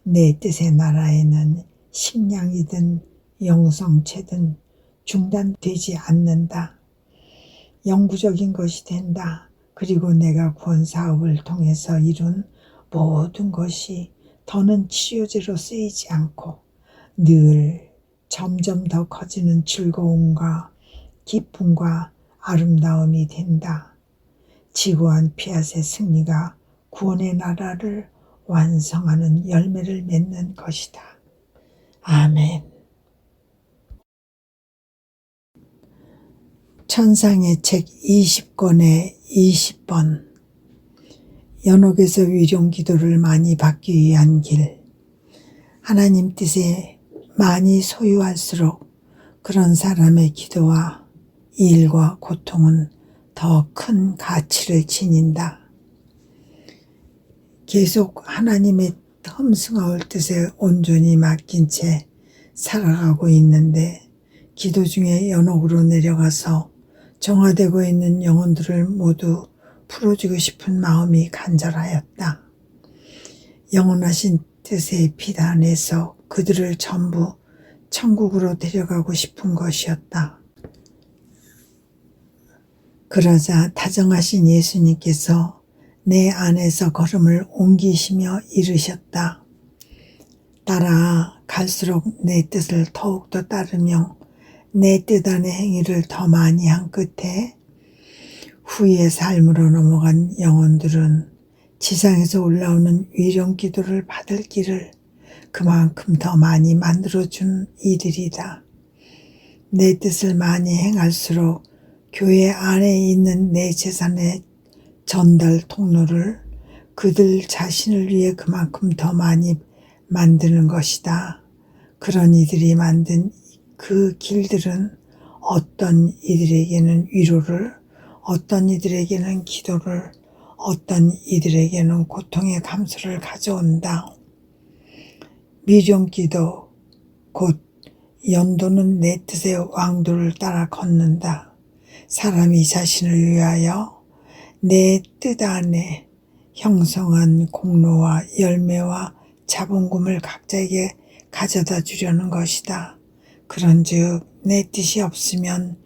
내 뜻의 나라에는 식량이든 영성체든 중단되지 않는다. 영구적인 것이 된다. 그리고 내가 구원 사업을 통해서 이룬 모든 것이 더는 치료제로 쓰이지 않고 늘 점점 더 커지는 즐거움과 기쁨과 아름다움이 된다. 지고한 피앗의 승리가 구원의 나라를 완성하는 열매를 맺는 것이다. 아멘. 천상의 책 20권의 20번 연옥에서 위종 기도를 많이 받기 위한 길. 하나님 뜻에 많이 소유할수록 그런 사람의 기도와 일과 고통은 더 큰 가치를 지닌다. 계속 하나님의 흠숭아올 뜻에 온전히 맡긴 채 살아가고 있는데 기도 중에 연옥으로 내려가서 정화되고 있는 영혼들을 모두 풀어주고 싶은 마음이 간절하였다. 영원하신 뜻의 비단에서 그들을 전부 천국으로 데려가고 싶은 것이었다. 그러자 다정하신 예수님께서 내 안에서 걸음을 옮기시며 이르셨다. 따라 갈수록 내 뜻을 더욱더 따르며 내 뜻 안의 행위를 더 많이 한 끝에 후의 삶으로 넘어간 영혼들은 지상에서 올라오는 위령 기도를 받을 길을 그만큼 더 많이 만들어준 이들이다. 내 뜻을 많이 행할수록 교회 안에 있는 내 재산의 전달 통로를 그들 자신을 위해 그만큼 더 많이 만드는 것이다. 그런 이들이 만든 그 길들은 어떤 이들에게는 위로를, 어떤 이들에게는 기도를, 어떤 이들에게는 고통의 감수를 가져온다. 미련기도 곧 연도는 내 뜻의 왕도를 따라 걷는다. 사람이 자신을 위하여 내 뜻 안에 형성한 공로와 열매와 자본금을 각자에게 가져다 주려는 것이다. 그런즉 내 뜻이 없으면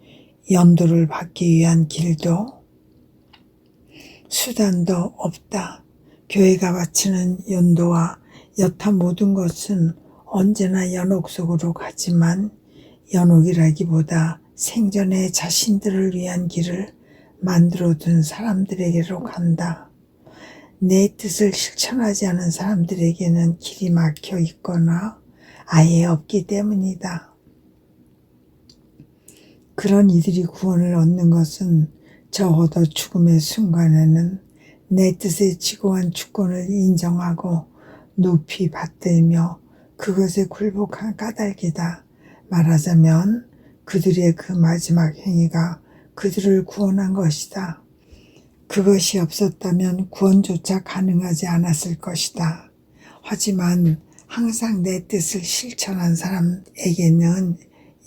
연도를 받기 위한 길도 수단도 없다. 교회가 바치는 연도와 여타 모든 것은 언제나 연옥 속으로 가지만 연옥이라기보다 생전에 자신들을 위한 길을 만들어 둔 사람들에게로 간다. 내 뜻을 실천하지 않은 사람들에게는 길이 막혀 있거나 아예 없기 때문이다. 그런 이들이 구원을 얻는 것은 적어도 죽음의 순간에는 내 뜻의 지고한 주권을 인정하고 높이 받들며 그것에 굴복한 까닭이다. 말하자면 그들의 그 마지막 행위가 그들을 구원한 것이다. 그것이 없었다면 구원조차 가능하지 않았을 것이다. 하지만 항상 내 뜻을 실천한 사람에게는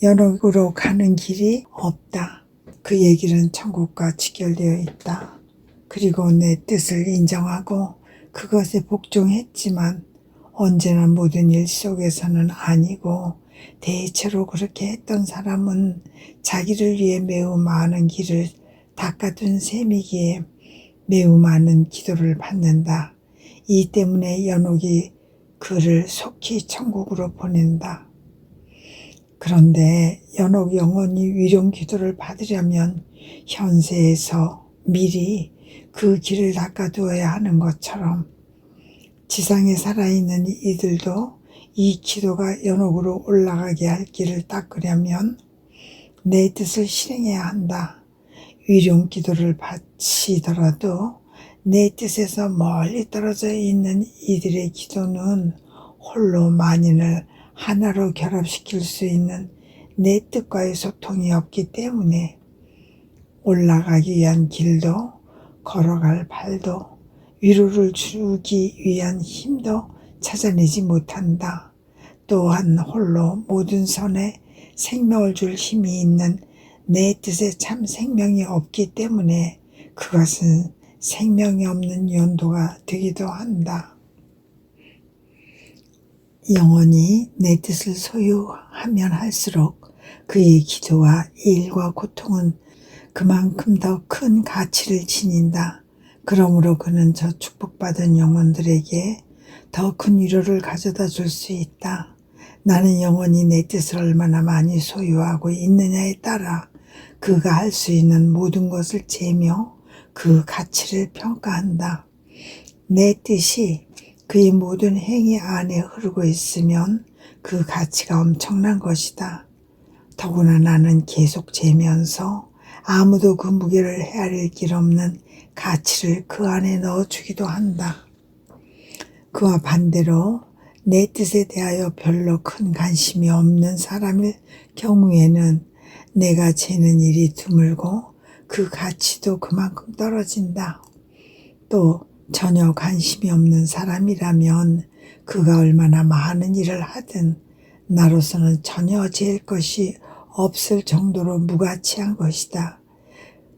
연옥으로 가는 길이 없다. 그 얘기는 천국과 직결되어 있다. 그리고 내 뜻을 인정하고 그것에 복종했지만 언제나 모든 일 속에서는 아니고 대체로 그렇게 했던 사람은 자기를 위해 매우 많은 길을 닦아둔 셈이기에 매우 많은 기도를 받는다. 이 때문에 연옥이 그를 속히 천국으로 보낸다. 그런데 연옥 영혼이 위령 기도를 받으려면 현세에서 미리 그 길을 닦아두어야 하는 것처럼 지상에 살아있는 이들도 이 기도가 연옥으로 올라가게 할 길을 닦으려면 내 뜻을 실행해야 한다. 위령 기도를 바치더라도 내 뜻에서 멀리 떨어져 있는 이들의 기도는 홀로 만인을 하나로 결합시킬 수 있는 내 뜻과의 소통이 없기 때문에 올라가기 위한 길도 걸어갈 발도 위로를 주기 위한 힘도 찾아내지 못한다. 또한 홀로 모든 선에 생명을 줄 힘이 있는 내 뜻에 참 생명이 없기 때문에 그것은 생명이 없는 연도가 되기도 한다. 영원히 내 뜻을 소유하면 할수록 그의 기도와 일과 고통은 그만큼 더 큰 가치를 지닌다. 그러므로 그는 저 축복받은 영혼들에게 더 큰 위로를 가져다 줄 수 있다. 나는 영원히 내 뜻을 얼마나 많이 소유하고 있느냐에 따라 그가 할 수 있는 모든 것을 재며 그 가치를 평가한다. 내 뜻이 그의 모든 행위 안에 흐르고 있으면 그 가치가 엄청난 것이다. 더구나 나는 계속 재면서 아무도 그 무게를 헤아릴 길 없는 가치를 그 안에 넣어주기도 한다. 그와 반대로 내 뜻에 대하여 별로 큰 관심이 없는 사람일 경우에는 내가 재는 일이 드물고 그 가치도 그만큼 떨어진다. 또 전혀 관심이 없는 사람이라면 그가 얼마나 많은 일을 하든 나로서는 전혀 잴 것이 없을 정도로 무가치한 것이다.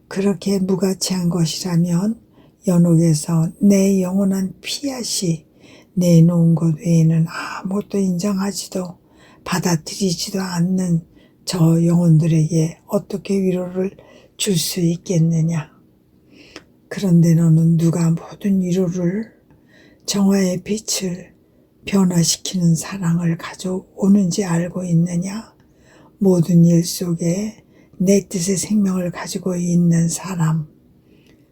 그렇게 무가치한 것이라면 연옥에서 내 영원한 피앗이 내놓은 것 외에는 아무것도 인정하지도 받아들이지도 않는 저 영혼들에게 어떻게 위로를 줄 수 있겠느냐. 그런데 너는 누가 모든 위로를 정화의 빛을 변화시키는 사랑을 가져오는지 알고 있느냐? 모든 일 속에 내 뜻의 생명을 가지고 있는 사람,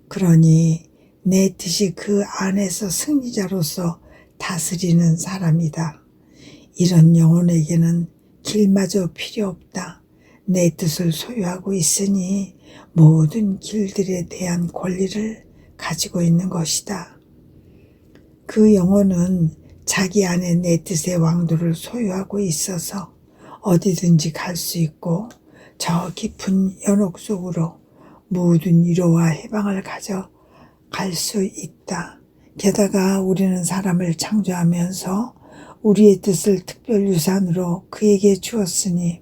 그러니 내 뜻이 그 안에서 승리자로서 다스리는 사람이다. 이런 영혼에게는 길마저 필요 없다. 내 뜻을 소유하고 있으니 모든 길들에 대한 권리를 가지고 있는 것이다. 그 영혼은 자기 안에 내 뜻의 왕도를 소유하고 있어서 어디든지 갈 수 있고 저 깊은 연옥 속으로 모든 위로와 해방을 가져갈 수 있다. 게다가 우리는 사람을 창조하면서 우리의 뜻을 특별 유산으로 그에게 주었으니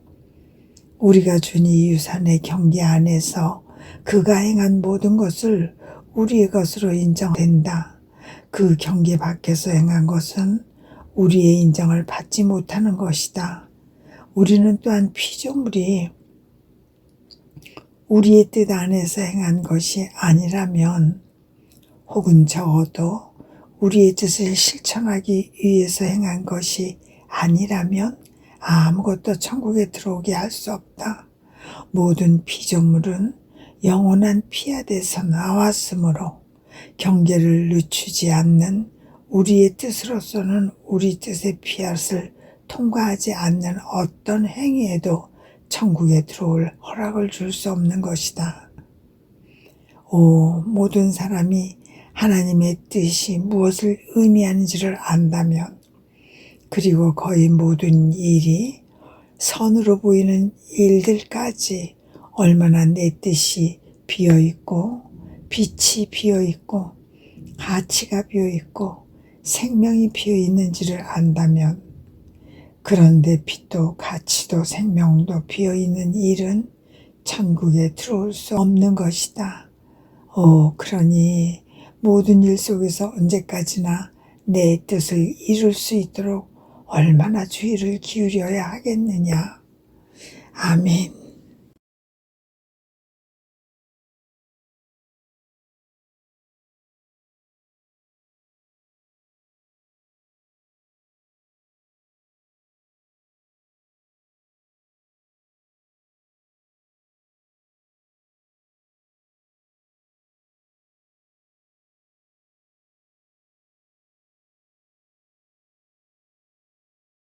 우리가 준 이 유산의 경계 안에서 그가 행한 모든 것을 우리의 것으로 인정된다. 그 경계 밖에서 행한 것은 우리의 인정을 받지 못하는 것이다. 우리는 또한 피조물이 우리의 뜻 안에서 행한 것이 아니라면 혹은 적어도 우리의 뜻을 실천하기 위해서 행한 것이 아니라면 아무것도 천국에 들어오게 할 수 없다. 모든 피조물은 영원한 피앗에서 나왔으므로 경계를 늦추지 않는 우리의 뜻으로서는 우리 뜻의 피앗을 통과하지 않는 어떤 행위에도 천국에 들어올 허락을 줄 수 없는 것이다. 모든 사람이 하나님의 뜻이 무엇을 의미하는지를 안다면, 그리고 거의 모든 일이 선으로 보이는 일들까지 얼마나 내 뜻이 비어있고 빛이 비어있고 가치가 비어있고 생명이 비어있는지를 안다면, 그런데 빛도 가치도 생명도 비어있는 일은 천국에 들어올 수 없는 것이다. 그러니 모든 일 속에서 언제까지나 내 뜻을 이룰 수 있도록 얼마나 주의를 기울여야 하겠느냐. 아멘.